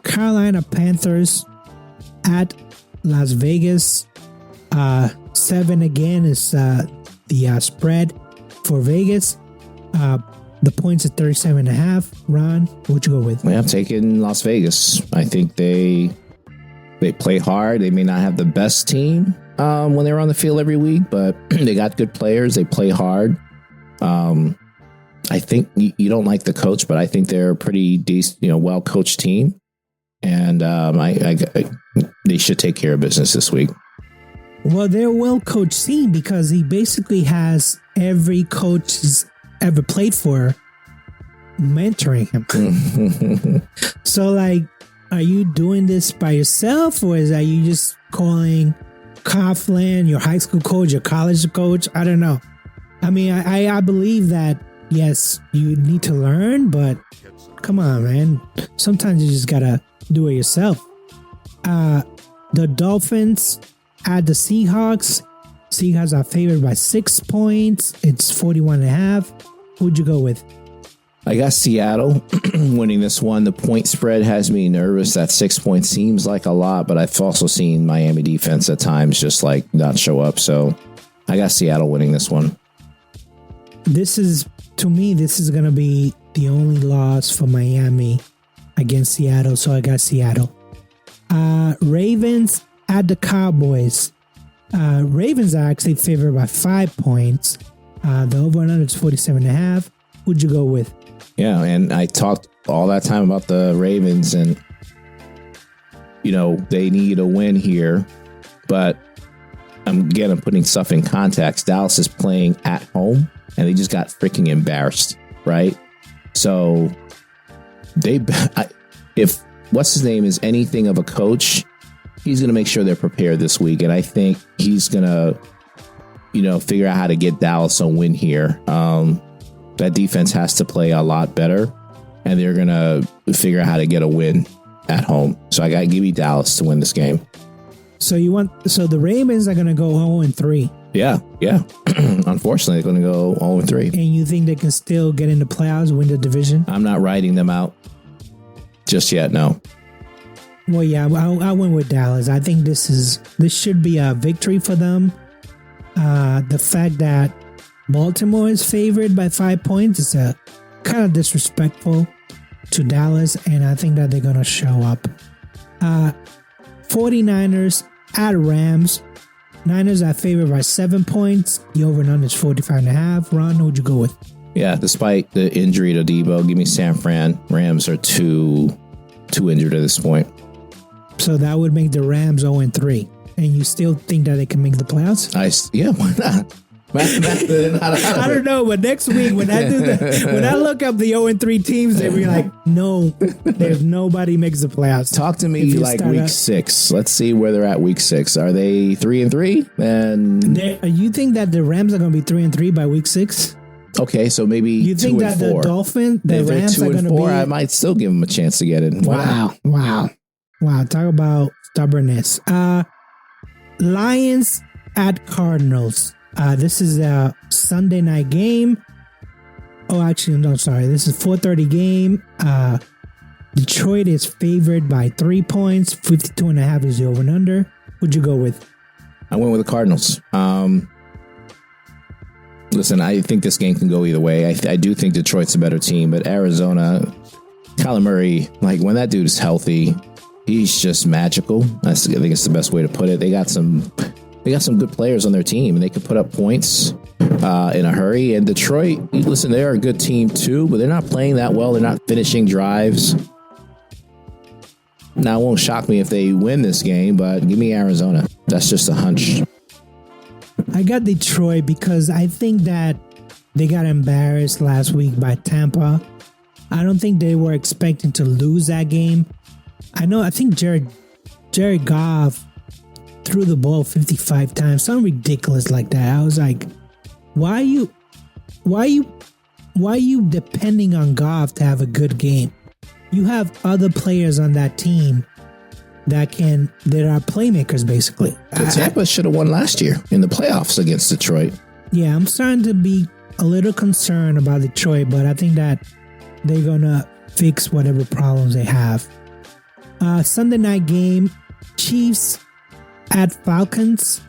Carolina Panthers at Las Vegas. 7 again is the spread for Vegas. The points at 37.5. Ron, what'd you go with? I'm taking Las Vegas. I think they play hard. They may not have the best team when they're on the field every week, but they got good players. They play hard. I think you don't like the coach, but I think they're a pretty decent, well-coached team. And they should take care of business this week. Well, they're a well-coached team because he basically has every coach he's ever played for mentoring him. So, are you doing this by yourself, or are you just calling Coughlin, your high school coach, your college coach? I don't know. I mean, I believe that, yes, you need to learn, but come on, man. Sometimes you just got to do it yourself. The Dolphins at the Seahawks. Seahawks are favored by 6 points. It's 41.5. Who'd you go with? I got Seattle winning this one. The point spread has me nervous. That 6 points seems like a lot, but I've also seen Miami defense at times just not show up. So I got Seattle winning this one. To me, this is going to be the only loss for Miami against Seattle. So I got Seattle. Ravens at the Cowboys. Ravens are actually favored by 5 points. The over-under is 47.5. Who'd you go with? Yeah, and I talked all that time about the Ravens, and they need a win here. But I'm putting stuff in context. Dallas is playing at home, and they just got freaking embarrassed, right? So if what's his name is anything of a coach, he's going to make sure they're prepared this week, and I think he's going to, figure out how to get Dallas a win here. That defense has to play a lot better, and they're going to figure out how to get a win at home. So I got to give you Dallas to win this game. So the Ravens are going to go 0-3. Yeah. Unfortunately, they're going to go 0-3. And you think they can still get in the playoffs, win the division? I'm not writing them out just yet, no. Well, yeah, I went with Dallas. I think this should be a victory for them. The fact that Baltimore is favored by 5 points is kind of disrespectful to Dallas, and I think that they're going to show up. 49ers at Rams. Niners are favored by 7 points. The over and under is 45.5. Ron, who'd you go with? Yeah, despite the injury to Debo, give me San Fran. Rams are too injured at this point. So that would make the Rams 0-3. And you still think that they can make the playoffs? Yeah, why not? I don't know, but next week when I look up the 0-3 teams, they'll be like, no, there's nobody makes the playoffs. Talk to me like week 6. Let's see where they're at week 6. Are they 3-3? And you think that the Rams are going to be 3-3 by week 6? Okay, so maybe you think that 4. the Dolphins, the Rams are going to be? I might still give them a chance to get in. Wow! Talk about stubbornness. Lions at Cardinals. This is a Sunday night game. Oh, actually, no, sorry. This is 4:30 game. Detroit is favored by 3 points. 52.5 is the over and under. Who'd you go with? I went with the Cardinals. Listen, I think this game can go either way. I do think Detroit's a better team, but Arizona, Kyler Murray, like when that dude is healthy, he's just magical. I think it's the best way to put it. They got some good players on their team, and they could put up points in a hurry. And Detroit, listen, they're a good team too, but they're not playing that well. They're not finishing drives. Now, it won't shock me if they win this game, but give me Arizona. That's just a hunch. I got Detroit because I think that they got embarrassed last week by Tampa. I don't think they were expecting to lose that game. I think Jared Goff threw the ball 55 times, something ridiculous like that. I was like, why are you depending on Goff to have a good game? You have other players on that team that are playmakers, basically. Tampa should have won last year in the playoffs against Detroit. Yeah, I'm starting to be a little concerned about Detroit, but I think that they're gonna fix whatever problems they have. Sunday night game, Chiefs at Falcons.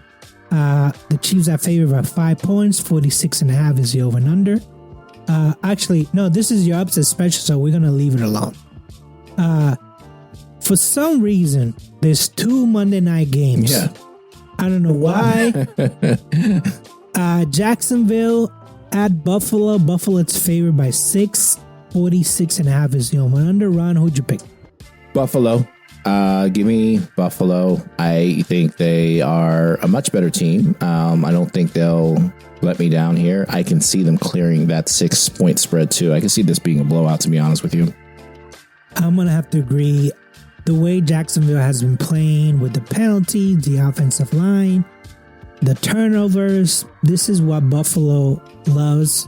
The Chiefs are favored by 5 points. 46.5 is the over and under. Actually, no, this is your upset special, so we're gonna leave it alone. For some reason, there's 2 Monday night games. Yeah. I don't know why. Jacksonville at Buffalo. Buffalo's favored by 6. 46.5 is the over and under. Ron, who'd you pick? Buffalo. Give me Buffalo. I think they are a much better team. I don't think they'll let me down here. I can see them clearing that 6-point spread too. I can see this being a blowout, to be honest with you. I'm going to have to agree. The way Jacksonville has been playing with the penalties, the offensive line, the turnovers, this is what Buffalo loves.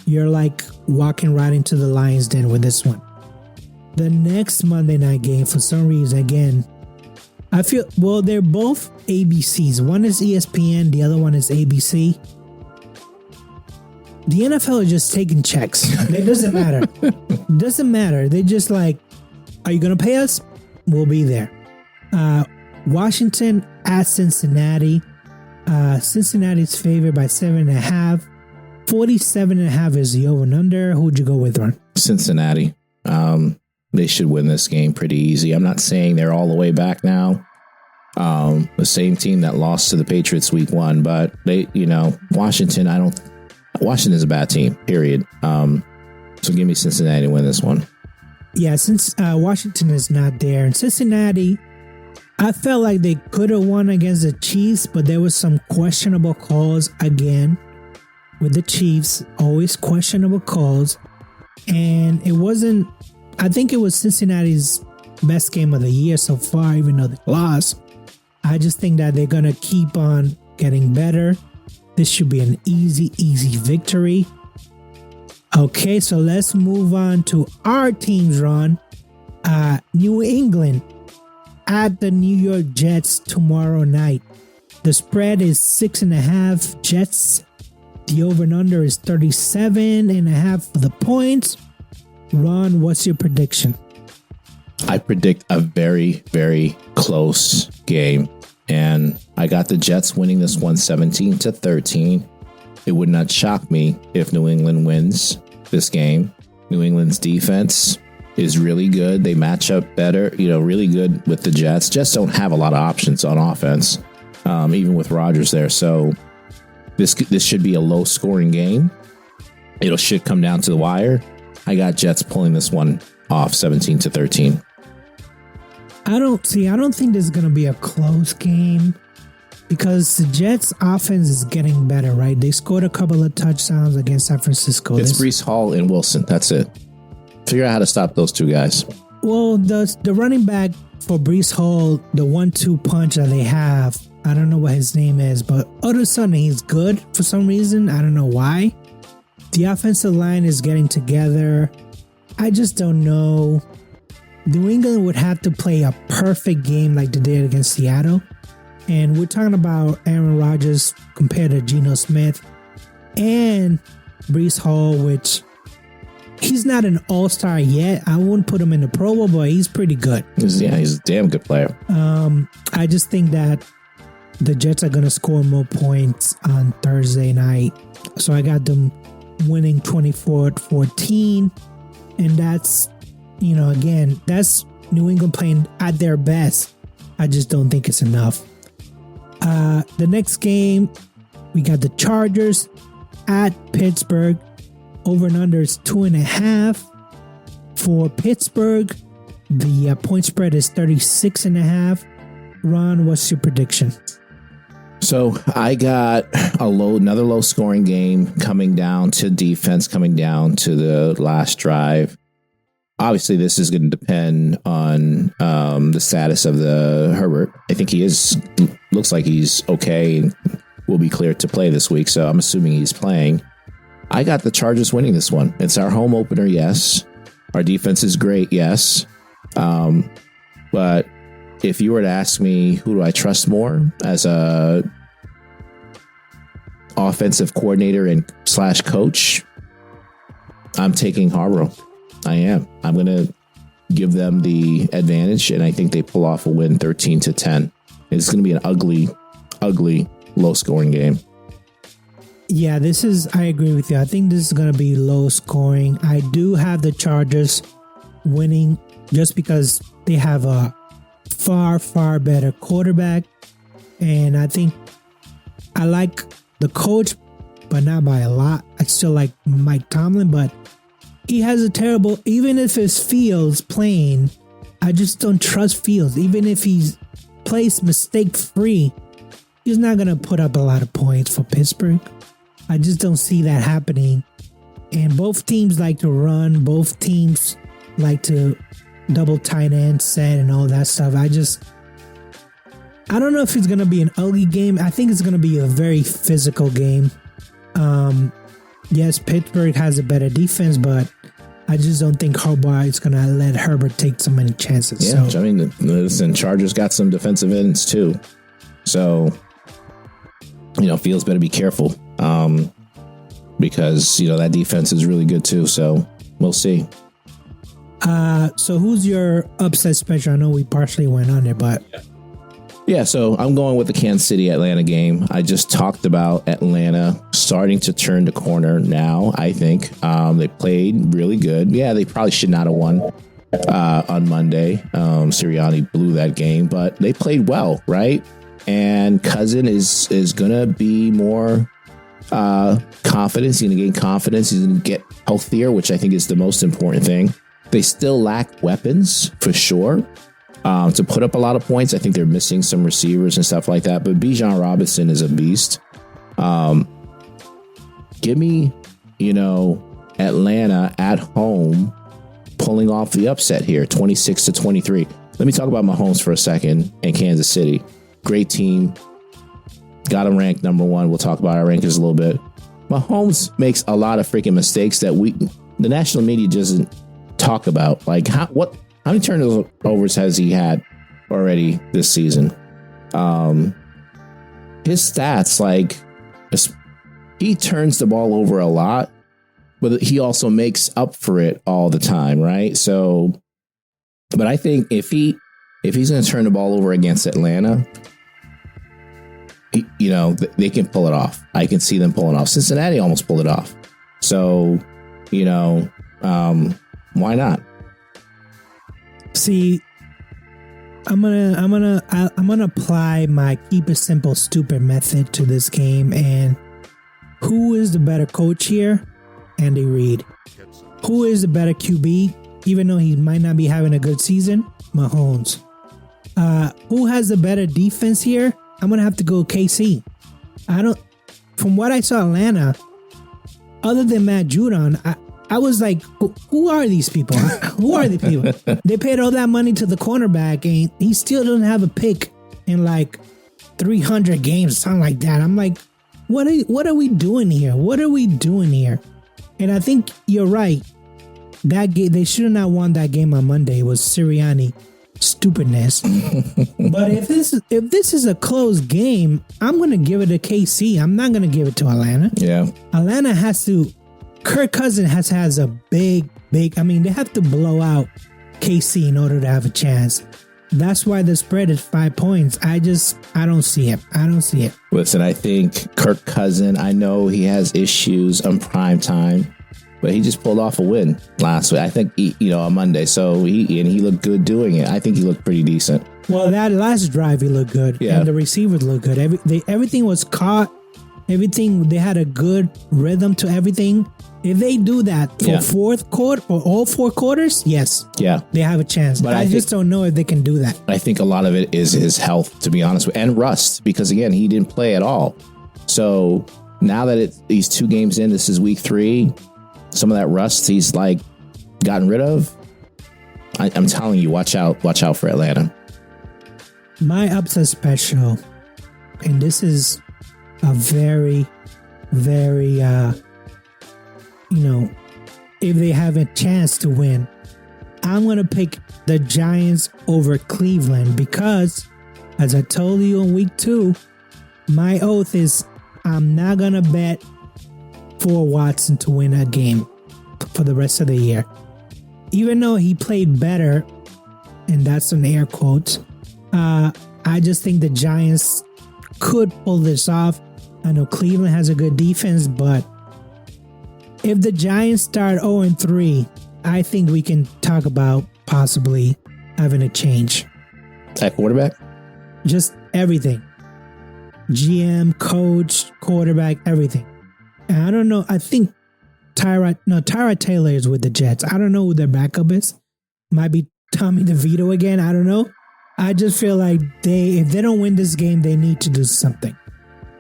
You're like walking right into the Lions' den with this one. The next Monday night game, for some reason, again, I feel, well, they're both ABCs. One is ESPN, the other one is ABC. The NFL is just taking checks. It doesn't matter. It doesn't matter. They're just like, are you going to pay us? We'll be there. Washington at Cincinnati. Cincinnati's favored by 7.5. 47.5 is the over and under. Who'd you go with, Ron? Cincinnati. They should win this game pretty easy. I'm not saying they're all the way back now. The same team that lost to the Patriots week 1, but Washington, Washington's a bad team, period. So give me Cincinnati to win this one. Yeah, since Washington is not there, and Cincinnati, I felt like they could have won against the Chiefs, but there was some questionable calls again with the Chiefs, always questionable calls. And it wasn't, I think it was Cincinnati's best game of the year so far, even though they lost. I just think that they're going to keep on getting better. This should be an easy victory. Okay, so let's move on to our teams, Ron. New England at the New York Jets tomorrow night. The spread is 6.5 Jets. The over and under is 37.5 for the points. Ron, what's your prediction? I predict a very, very close game. And I got the Jets winning this one 17-13. It would not shock me if New England wins this game. New England's defense is really good. They match up better, really good with the Jets. Jets don't have a lot of options on offense, even with Rodgers there. So this should be a low scoring game. It should come down to the wire. I got Jets pulling this one off 17-13. I don't think this is going to be a close game. because the Jets' offense is getting better, right? They scored a couple of touchdowns against San Francisco. It's Breece Hall and Wilson. That's it. Figure out how to stop those two guys. Well, the running back for Breece Hall, the 1-2 punch that they have, I don't know what his name is, but all of a sudden he's good for some reason. I don't know why. The offensive line is getting together. I just don't know. New England would have to play a perfect game like they did against Seattle. And we're talking about Aaron Rodgers compared to Geno Smith and Breece Hall, which he's not an all-star yet. I wouldn't put him in the Pro Bowl, but he's pretty good. He's a damn good player. I just think that the Jets are going to score more points on Thursday night. So I got them winning 24-14. And that's, again, that's New England playing at their best. I just don't think it's enough. The next game, we got the Chargers at Pittsburgh. Over and under is 2.5 for Pittsburgh. The point spread is 36.5. Ron, what's your prediction? So I got another low scoring game coming down to defense, coming down to the last drive. Obviously, this is going to depend on the status of the Herbert. I think looks like he's okay and will be cleared to play this week. So I'm assuming he's playing. I got the Chargers winning this one. It's our home opener, yes. Our defense is great, yes. But if you were to ask me who do I trust more as a offensive coordinator and / coach, I'm taking Harbaugh. I am. I'm going to give them the advantage, and I think they pull off a win 13-10. It's going to be an ugly, low-scoring game. Yeah, I agree with you. I think this is going to be low scoring. I do have the Chargers winning just because they have a far, far better quarterback. And I think I like the coach, but not by a lot. I still like Mike Tomlin, but he has a terrible, even if it's Fields playing, I just don't trust Fields. Even if he plays mistake-free, he's not going to put up a lot of points for Pittsburgh. I just don't see that happening. And both teams like to run. Both teams like to double tight end set and all that stuff. I don't know if it's going to be an ugly game. I think it's going to be a very physical game. Yes, Pittsburgh has a better defense, but I just don't think Harbaugh is going to let Herbert take so many chances. Yeah, so. I mean, listen, Chargers got some defensive ends too. So, Fields better be careful. Because, that defense is really good too. So we'll see. So who's your upset special? I know we partially went on there, but. Yeah, so I'm going with the Kansas City Atlanta game. I just talked about Atlanta starting to turn the corner now, I think. They played really good. Yeah, they probably should not have won on Monday. Sirianni blew that game, but they played well, right? And Cousin is going to be more confidence. He's going to gain confidence. He's going to get healthier, which I think is the most important thing. They still lack weapons for sure to put up a lot of points. I think they're missing some receivers and stuff like that. But Bijan Robinson is a beast. Give me, Atlanta at home pulling off the upset here, 26-23. Let me talk about Mahomes for a second and Kansas City. Great team. Got them ranked number one. We'll talk about our rankings a little bit. Mahomes makes a lot of freaking mistakes that the national media doesn't talk about. Like how many turnovers has he had already this season? His stats, he turns the ball over a lot, but he also makes up for it all the time, right? So, but I think if he's going to turn the ball over against Atlanta, they can pull it off. I can see them pulling off. Cincinnati almost pulled it off. So, why not? See, I'm gonna apply my keep it simple, stupid method to this game. And who is the better coach here? Andy Reid. Who is the better QB? Even though he might not be having a good season, Mahomes. Who has the better defense here? I'm going to have to go KC. From what I saw Atlanta, other than Matt Judon, I was like, who are these people? Who are the people? They paid all that money to the cornerback, and he still doesn't have a pick in like 300 games, something like that. I'm like, what are we doing here? What are we doing here? And I think you're right. That game, they should have not won that game on Monday. It was Sirianni stupidness. But if this is a close game, I'm going to give it to KC. I'm not going to give it to Atlanta. Yeah. Atlanta has to. Kirk Cousins has a big. I mean, they have to blow out KC in order to have a chance. That's why the spread is 5 points. I don't see it. Listen, I think Kirk Cousins, I know he has issues on prime time, but he just pulled off a win last week. I think, on Monday. So he looked good doing it. I think he looked pretty decent. Well, that last drive, he looked good. Yeah. And the receivers looked good. Everything was caught. Everything, they had a good rhythm to everything. If they do that for fourth quarter or all 4 quarters, yes. Yeah. They have a chance. But I just don't know if they can do that. I think a lot of it is his health, to be honest with you, and rust, because again, he didn't play at all. So now that these 2 games in, this is week 3, some of that rust he's like gotten rid of. I'm telling you, watch out for Atlanta. My upset special, and this is a very, very, if they have a chance to win, I'm going to pick the Giants over Cleveland because, as I told you in week 2, my oath is I'm not going to bet for Watson to win a game for the rest of the year. Even though he played better, and that's an air quote, I just think the Giants could pull this off. I know Cleveland has a good defense, but if the Giants start 0-3, I think we can talk about possibly having a change. At quarterback? Just everything. GM, coach, quarterback, everything. And I don't know. I think Tyrod Taylor is with the Jets. I don't know who their backup is. Might be Tommy DeVito again. I don't know. I just feel like if they don't win this game, they need to do something.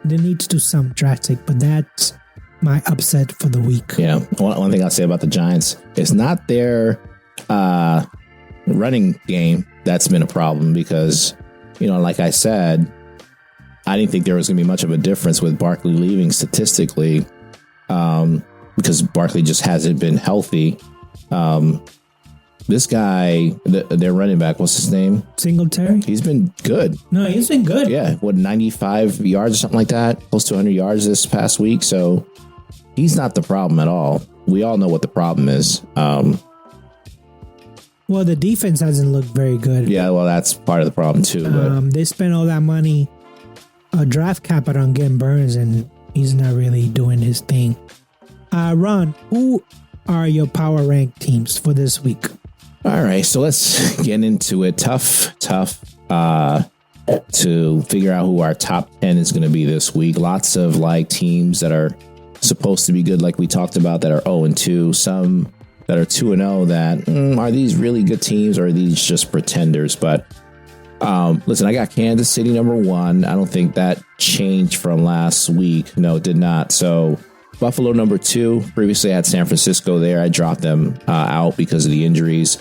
They need to do something drastic, but that's my upset for the week. Yeah. One thing I'll say about the Giants, it's not their running game that's been a problem because, like I said, I didn't think there was going to be much of a difference with Barkley leaving statistically because Barkley just hasn't been healthy. This guy, their running back, what's his name? Singletary? He's been good. No, he's been good. Yeah. 95 yards or something like that? Close to 100 yards this past week. So he's not the problem at all. We all know what the problem is. Well, the defense hasn't looked very good. Yeah, well, that's part of the problem too. They spent all that money, draft capital on getting Burns, and he's not really doing his thing. Ron, who are your power rank teams for this week? All right, so let's get into it. Tough to figure out who our top 10 is going to be this week. Lots of teams that are supposed to be good, like we talked about, that are 0-2. Some that are 2-0 that are these really good teams or are these just pretenders? But listen, I got Kansas City number 1. I don't think that changed from last week. No, it did not. So Buffalo number 2. Previously I had San Francisco there. I dropped them out because of the injuries.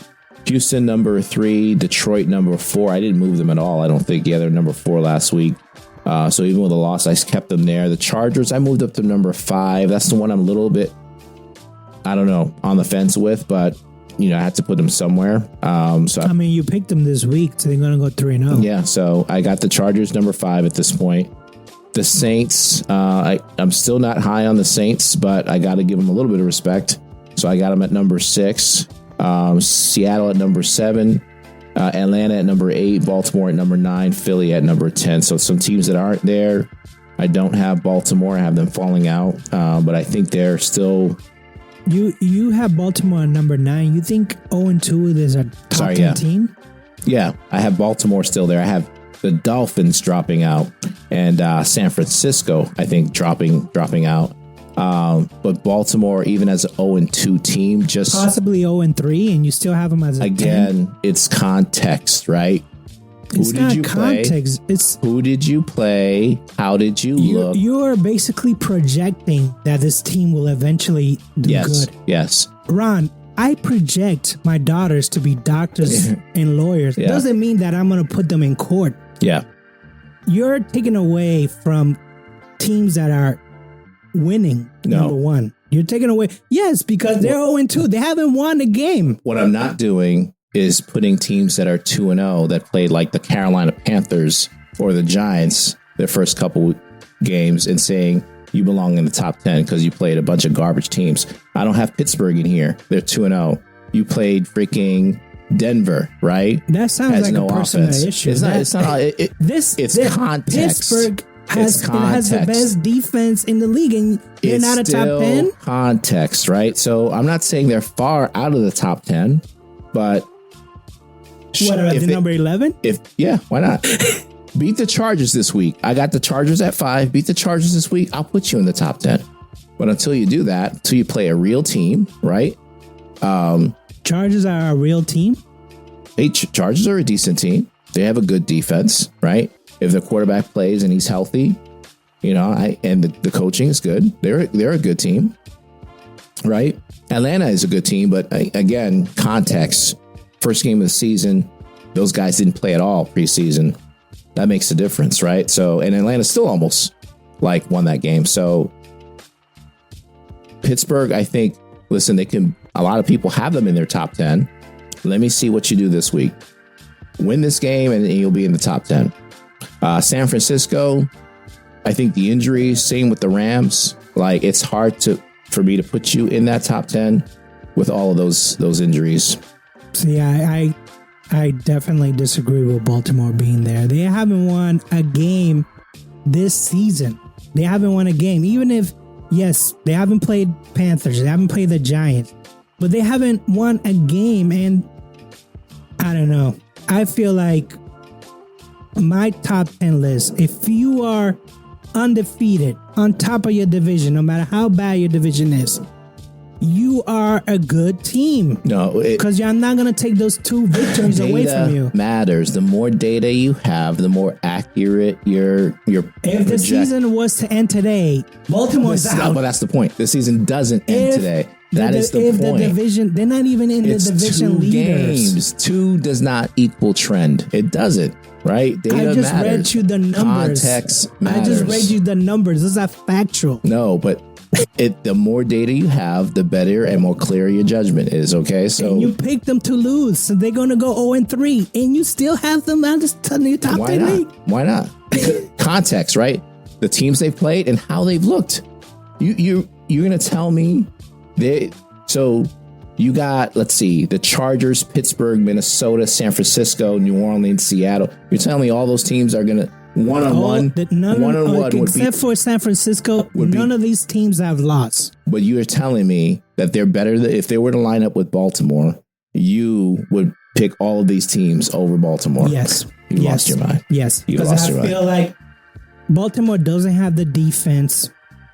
Houston number 3. Detroit number 4. I didn't move them at all. I don't think. Yeah, they're number 4 last week. So even with a loss, I kept them there. The Chargers, I moved up to number 5. That's the one I'm a little bit, I don't know, on the fence with, but I had to put them somewhere. You picked them this week, so they're going to go 3-0. Yeah, so I got the Chargers number 5 at this point. The Saints, I'm still not high on the Saints, but I got to give them a little bit of respect. So I got them at number 6. Seattle at number 7. Atlanta at number 8, Baltimore at number 9, Philly at number 10. So some teams that aren't there. I don't have Baltimore. I have them falling out, but I think they're still. You have Baltimore at number 9. You think 0-2 is a top 10 team? Yeah, I have Baltimore still there. I have the Dolphins dropping out, and San Francisco, I think, dropping out. But Baltimore, even as an 0-2 team, just possibly 0-3, and you still have them as a again, 10? It's context, right? It's not context. It's who did you play? How did you look? You're basically projecting that this team will eventually do good. Yes. Ron, I project my daughters to be doctors and lawyers. It doesn't mean that I'm going to put them in court. Yeah. You're taking away from teams that are winning, number one. You're taking away, yes, because they're 0-2. They haven't won a game. What I'm not doing is putting teams that are 2-0 that played like the Carolina Panthers or the Giants their first couple games and saying you belong in the top 10 because you played a bunch of garbage teams. I don't have Pittsburgh in here. They're 2-0. You played freaking Denver, right? That sounds like a personal issue. It's not. It's context. Pittsburgh has the best defense in the league, and they're not a top 10. Context, right? So I'm not saying they're far out of the top 10, but what about the number 11? Why not? Beat the Chargers this week. I got the Chargers at 5. Beat the Chargers this week. I'll put you in the top 10. But until you do that, until you play a real team, right? Chargers are a real team. Hey, Chargers are a decent team. They have a good defense, right? If the quarterback plays and he's healthy, and the coaching is good, they're a good team, right? Atlanta is a good team, but again, context. First game of the season, those guys didn't play at all preseason. That makes a difference, right? So, and Atlanta still almost won that game. So, Pittsburgh, I think, listen, a lot of people have them in their top 10. Let me see what you do this week. Win this game and you'll be in the top 10. San Francisco, I think the injuries, same with the Rams. It's hard for me to put you in that top 10 with all of those injuries. See, I definitely disagree with Baltimore being there. They haven't won a game this season. They haven't won a game. Even if, yes, they haven't played Panthers. They haven't played the Giants. But they haven't won a game. And I don't know. I feel like my top 10 list, if you are undefeated, on top of your division, no matter how bad your division is, you are a good team. No, because you're not going to take those 2 victories away from you. Matters. The more data you have, the more accurate your If the season was to end today, Baltimore's out. But that's the point. The season doesn't end today. That is the point. The division, they're not even in the division leaders. Games. 2 does not equal trend. It doesn't. Right? Data I just matters. read you the numbers. Context matters. I just read you the numbers. Those are factual. No, but the more data you have, the better and more clear your judgment is. Okay, so and you picked them to lose, so they're going to go 0-3, and you still have them on the top 10 league. Why not? Context, right? The teams they've played and how they've looked. You're going to tell me so you got, let's see, the Chargers, Pittsburgh, Minnesota, San Francisco, New Orleans, Seattle. You're telling me all those teams are going to one-on-one would be, except for San Francisco, none of these teams have lost. But you are telling me that they're better. If they were to line up with Baltimore, you would pick all of these teams over Baltimore. Yes. You lost your mind. Yes. You lost your mind. I feel like Baltimore doesn't have the defense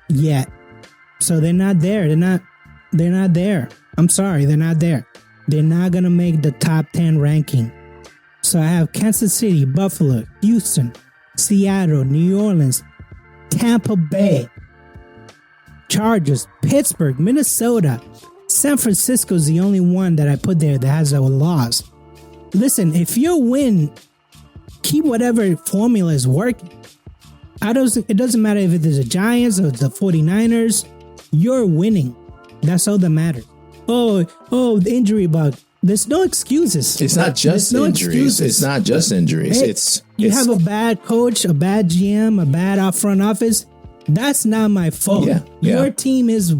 yet. So they're not there. They're not there. I'm sorry, they're not there. They're not going to make the top 10 ranking. So I have Kansas City, Buffalo, Houston, Seattle, New Orleans, Tampa Bay, Chargers, Pittsburgh, Minnesota. San Francisco is the only one that I put there that has a loss. Listen, if you win, keep whatever formula is working. It doesn't matter if it is the Giants or the 49ers. You're winning. That's all that matters. Oh, the injury bug. There's no excuses. It's not just injuries. It's not just injuries. Hey, you have a bad coach, a bad GM, a bad front office. That's not my fault. Yeah. Your team is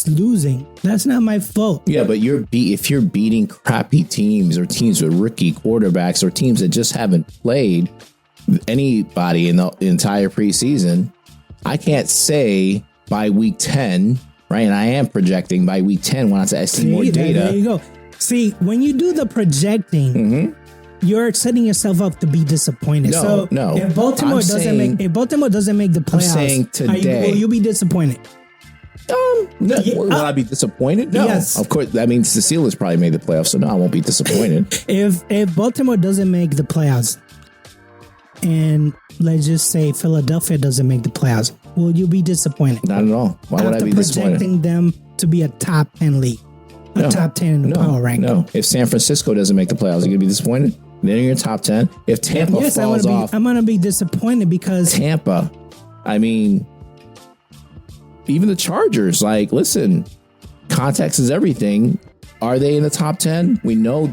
losing. That's not my fault. Yeah, but if you're beating crappy teams or teams with rookie quarterbacks or teams that just haven't played anybody in the entire preseason, I can't say by week 10, right? And I am projecting by week 10 when I see more data. There you go. See, when you do the projecting, you're setting yourself up to be disappointed. No. If Baltimore doesn't make the playoffs, I'm saying today, will you be disappointed? No, Yeah, will I be disappointed? No. Yes. Of course, that means the Steelers probably made the playoffs, so no, I won't be disappointed. If Baltimore doesn't make the playoffs, and let's just say Philadelphia doesn't make the playoffs, will you be disappointed? Not at all. Why would I be disappointed? Projecting them to be a top 10 league, a top 10 in the power ranking. No, if San Francisco doesn't make the playoffs, you're going to be disappointed? They're in your top 10. If Tampa falls off... I'm going to be disappointed because... Tampa, I mean, even the Chargers, like, listen, context is everything. Are they in the top 10? We know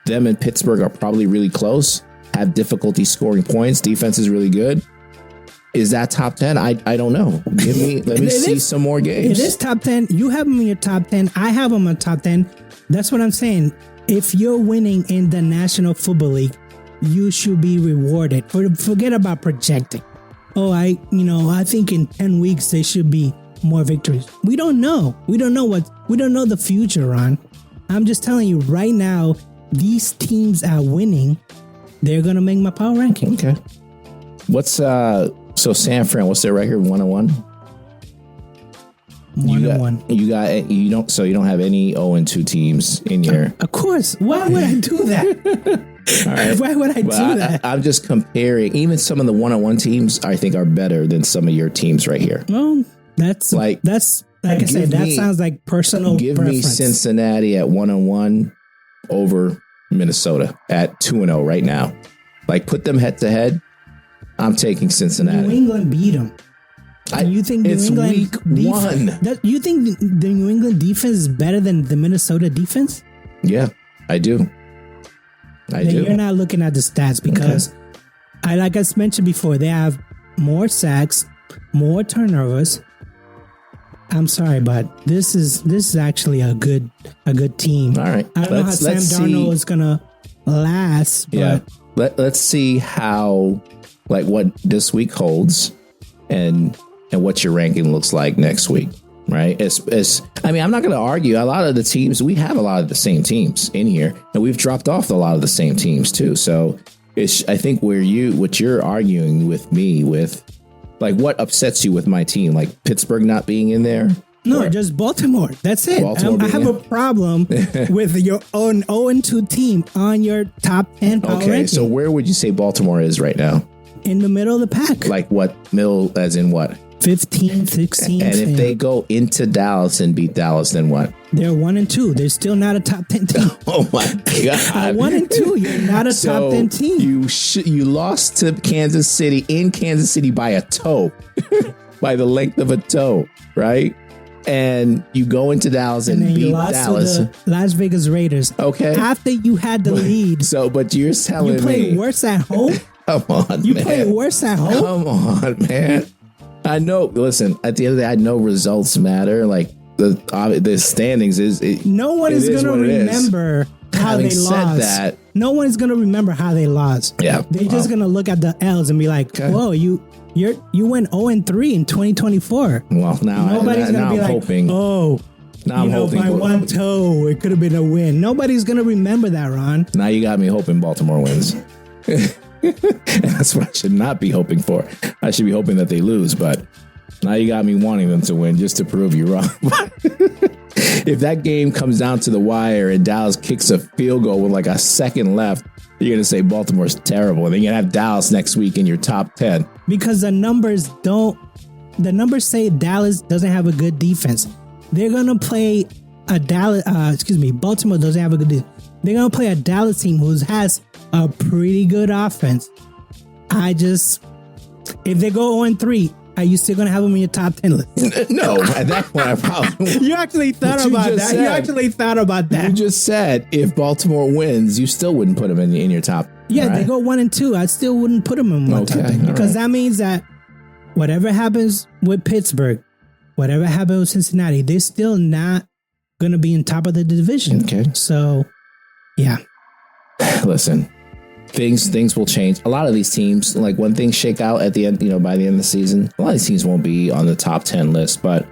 them and Pittsburgh are probably really close, have difficulty scoring points. Defense is really good. Is that top 10? I don't know. Let me see some more games. It is top 10. You have them in your top 10. I have them in top 10. That's what I'm saying. If you're winning in the National Football League, you should be rewarded. Forget about projecting. Oh, I think in 10 weeks there should be more victories. We don't know. We don't know the future, Ron. I'm just telling you right now, these teams are winning. They're going to make my power ranking. Okay. What's so San Fran, what's their record? 1-1? 1-1. You don't have any 0-2 teams in your... Of course. Why would I do that? All right. Why would I do that? I'm just comparing. Even some of the 1-1 teams, I think, are better than some of your teams right here. Well, that's like I said. That sounds like personal. Give preference. me Cincinnati at 1-1 over Minnesota at 2-0 right now. Like, put them head to head. I'm taking Cincinnati. New England beat them. You think it's New England week one? You think the New England defense is better than the Minnesota defense? Yeah, I do. You're not looking at the stats because, like I mentioned before, they have more sacks, more turnovers. I'm sorry, but this is actually a good team. All right, I don't know how Sam Darnold is gonna last. But yeah, let's see how what this week holds, and what your ranking looks like next week, right? I'm not going to argue. A lot of the teams, we have a lot of the same teams in here, and we've dropped off a lot of the same teams too. So I think what you're arguing with me with, what upsets you with my team, like Pittsburgh not being in there. No, just Baltimore. That's it. I have a problem with your own 0-2 team on your top 10 power ranking. So where would you say Baltimore is right now? In the middle of the pack. Like what? Middle as in what? 15, 16. And if they go into Dallas and beat Dallas, then what? They're 1-2. They're still not a top 10 team. Oh my God. 1-2. You're not a top 10 team. You lost to Kansas City in Kansas City by a toe, by the length of a toe, right? And you go into Dallas and beat Dallas. To the Las Vegas Raiders. Okay. After you had the lead. But you're telling me. You play worse at home? Come on, You play worse at home? Come on, man. I know. Listen, at the end of the day, I know results matter. Like the standings no one is going to remember how they lost. No one is going to remember how they lost. Yeah, they're just going to look at the L's and be like, "Whoa, you went 0-3 in 2024." Well, nobody's going to be like, hoping. "Oh, now I'm hoping by one toe, it could have been a win." Nobody's going to remember that, Ron. Now you got me hoping Baltimore wins. And that's what I should not be hoping for. I should be hoping that they lose, but now you got me wanting them to win just to prove you wrong. If that game comes down to the wire and Dallas kicks a field goal with a second left, you're going to say Baltimore's terrible. And then you're going to have Dallas next week in your top 10. Because the numbers say Dallas doesn't have a good defense. They're going to play Baltimore doesn't have a good defense. They're going to play a Dallas team who has a pretty good offense. If they go 0-3, are you still going to have them in your top 10 list? No, at that point, I probably You actually thought about that. You just said if Baltimore wins, you still wouldn't put them in your top. Yeah, right? They go 1-2. I still wouldn't put them in my top 10 because that means that whatever happens with Pittsburgh, whatever happens with Cincinnati, they're still not going to be in top of the division. Okay. So, yeah. Listen, things will change. A lot of these teams, when things shake out at the end, by the end of the season, a lot of these teams won't be on the top 10 list. But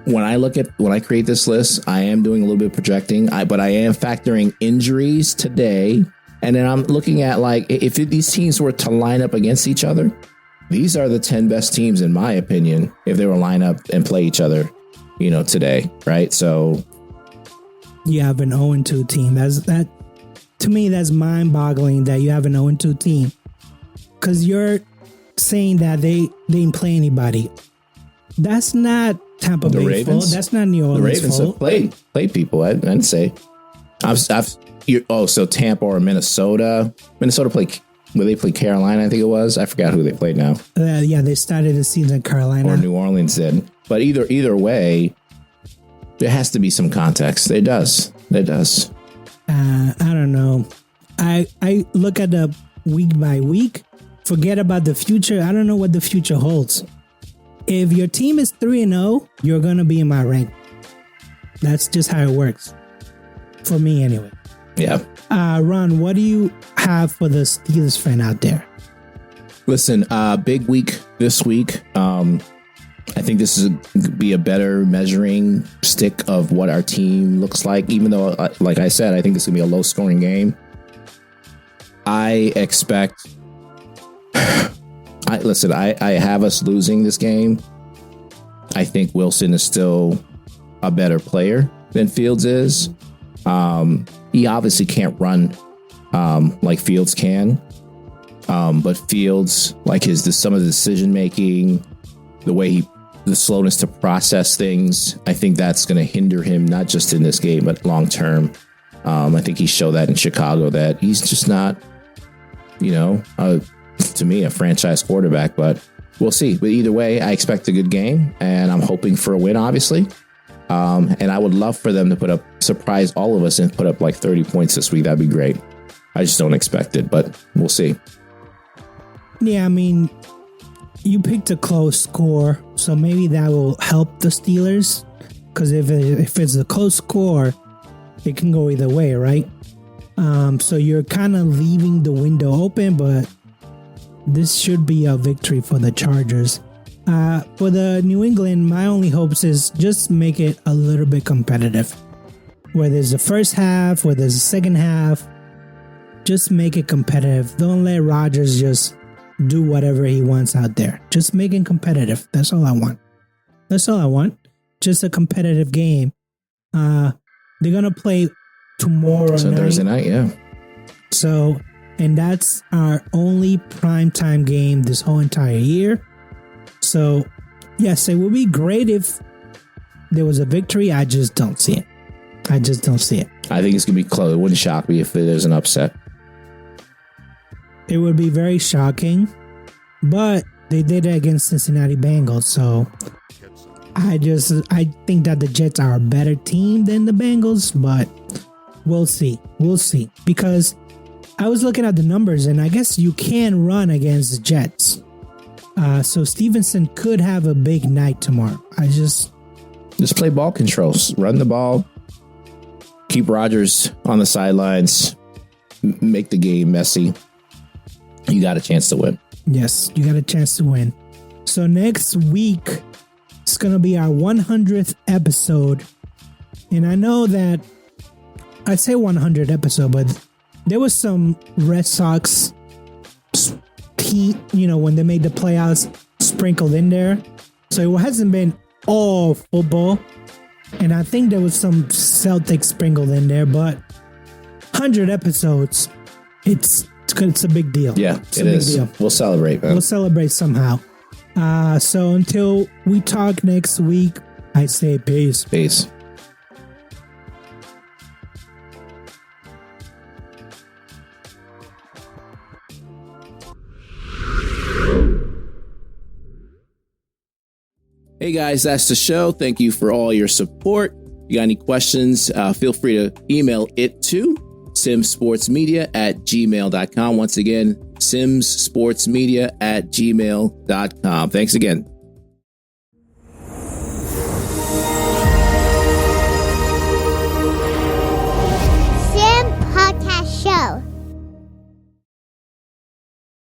when I create this list, I am doing a little bit of projecting, but I am factoring injuries today. And then I'm looking at if these teams were to line up against each other, these are the 10 best teams, in my opinion, if they were line up and play each other, today, right? So you have an 0-2 team. That to me, that's mind-boggling that you have an 0-2 team, because you're saying that they didn't play anybody. That's not Tampa Bay fault. That's not New Orleans. The Ravens fault. have played people. I'd say. So Tampa or Minnesota. Minnesota played. Where they played Carolina, I think it was. I forgot who they played now. Yeah, they started the season in Carolina. Or New Orleans did. But either way, there has to be some context. It does. I don't know. I look at the week by week. Forget about the future. I don't know what the future holds. If your team is 3-0, you're going to be in my rank. That's just how it works. For me, anyway. Yeah. Ron, what do you have for the Steelers fan out there? Listen, big week this week. I think this is be a better measuring stick of what our team looks like. Even though, like I said, I think this is going to be a low-scoring game. I expect... I have us losing this game. I think Wilson is still a better player than Fields is. He obviously can't run like Fields can. But Fields, like some of the decision making, the slowness to process things, I think that's going to hinder him, not just in this game, but long term. I think he showed that in Chicago that he's just not, to me, a franchise quarterback, but we'll see. But either way, I expect a good game, and I'm hoping for a win, obviously. And I would love for them to surprise all of us and put up like 30 points this week. That'd be great. I just don't expect it, but we'll see. Yeah, I mean, you picked a close score, so maybe that will help the Steelers. Because if it's a close score, it can go either way, right? So you're kind of leaving the window open, but this should be a victory for the Chargers. For the New England, my only hopes is just make it a little bit competitive. Whether it's the first half, whether it's the second half, just make it competitive. Don't let Rodgers just do whatever he wants out there. Just make it competitive. That's all I want. Just a competitive game. They're going to play tomorrow night. Thursday night, yeah. So, and that's our only primetime game this whole entire year. So, yes, it would be great if there was a victory. I just don't see it. I think it's going to be close. It wouldn't shock me if there's an upset. It would be very shocking, but they did it against Cincinnati Bengals. So I think that the Jets are a better team than the Bengals, but we'll see. Because I was looking at the numbers, and I guess you can run against the Jets. So Stevenson could have a big night tomorrow. Just play ball controls, run the ball, keep Rodgers on the sidelines, make the game messy. You got a chance to win. Yes, you got a chance to win. So next week, it's going to be our 100th episode. And I know that I say 100th episode, but there was some Red Sox team, when they made the playoffs, sprinkled in there. So it hasn't been all football. And I think there was some Celtics sprinkled in there, but 100 episodes, it's a big deal. Yeah, it's a big deal. We'll celebrate, man. We'll celebrate somehow. So until we talk next week, I say peace. Peace. Hey guys, that's the show. Thank you for all your support. If you got any questions, feel free to email it to simsportsmedia@gmail.com. Once again, simsportsmedia@gmail.com. Thanks again.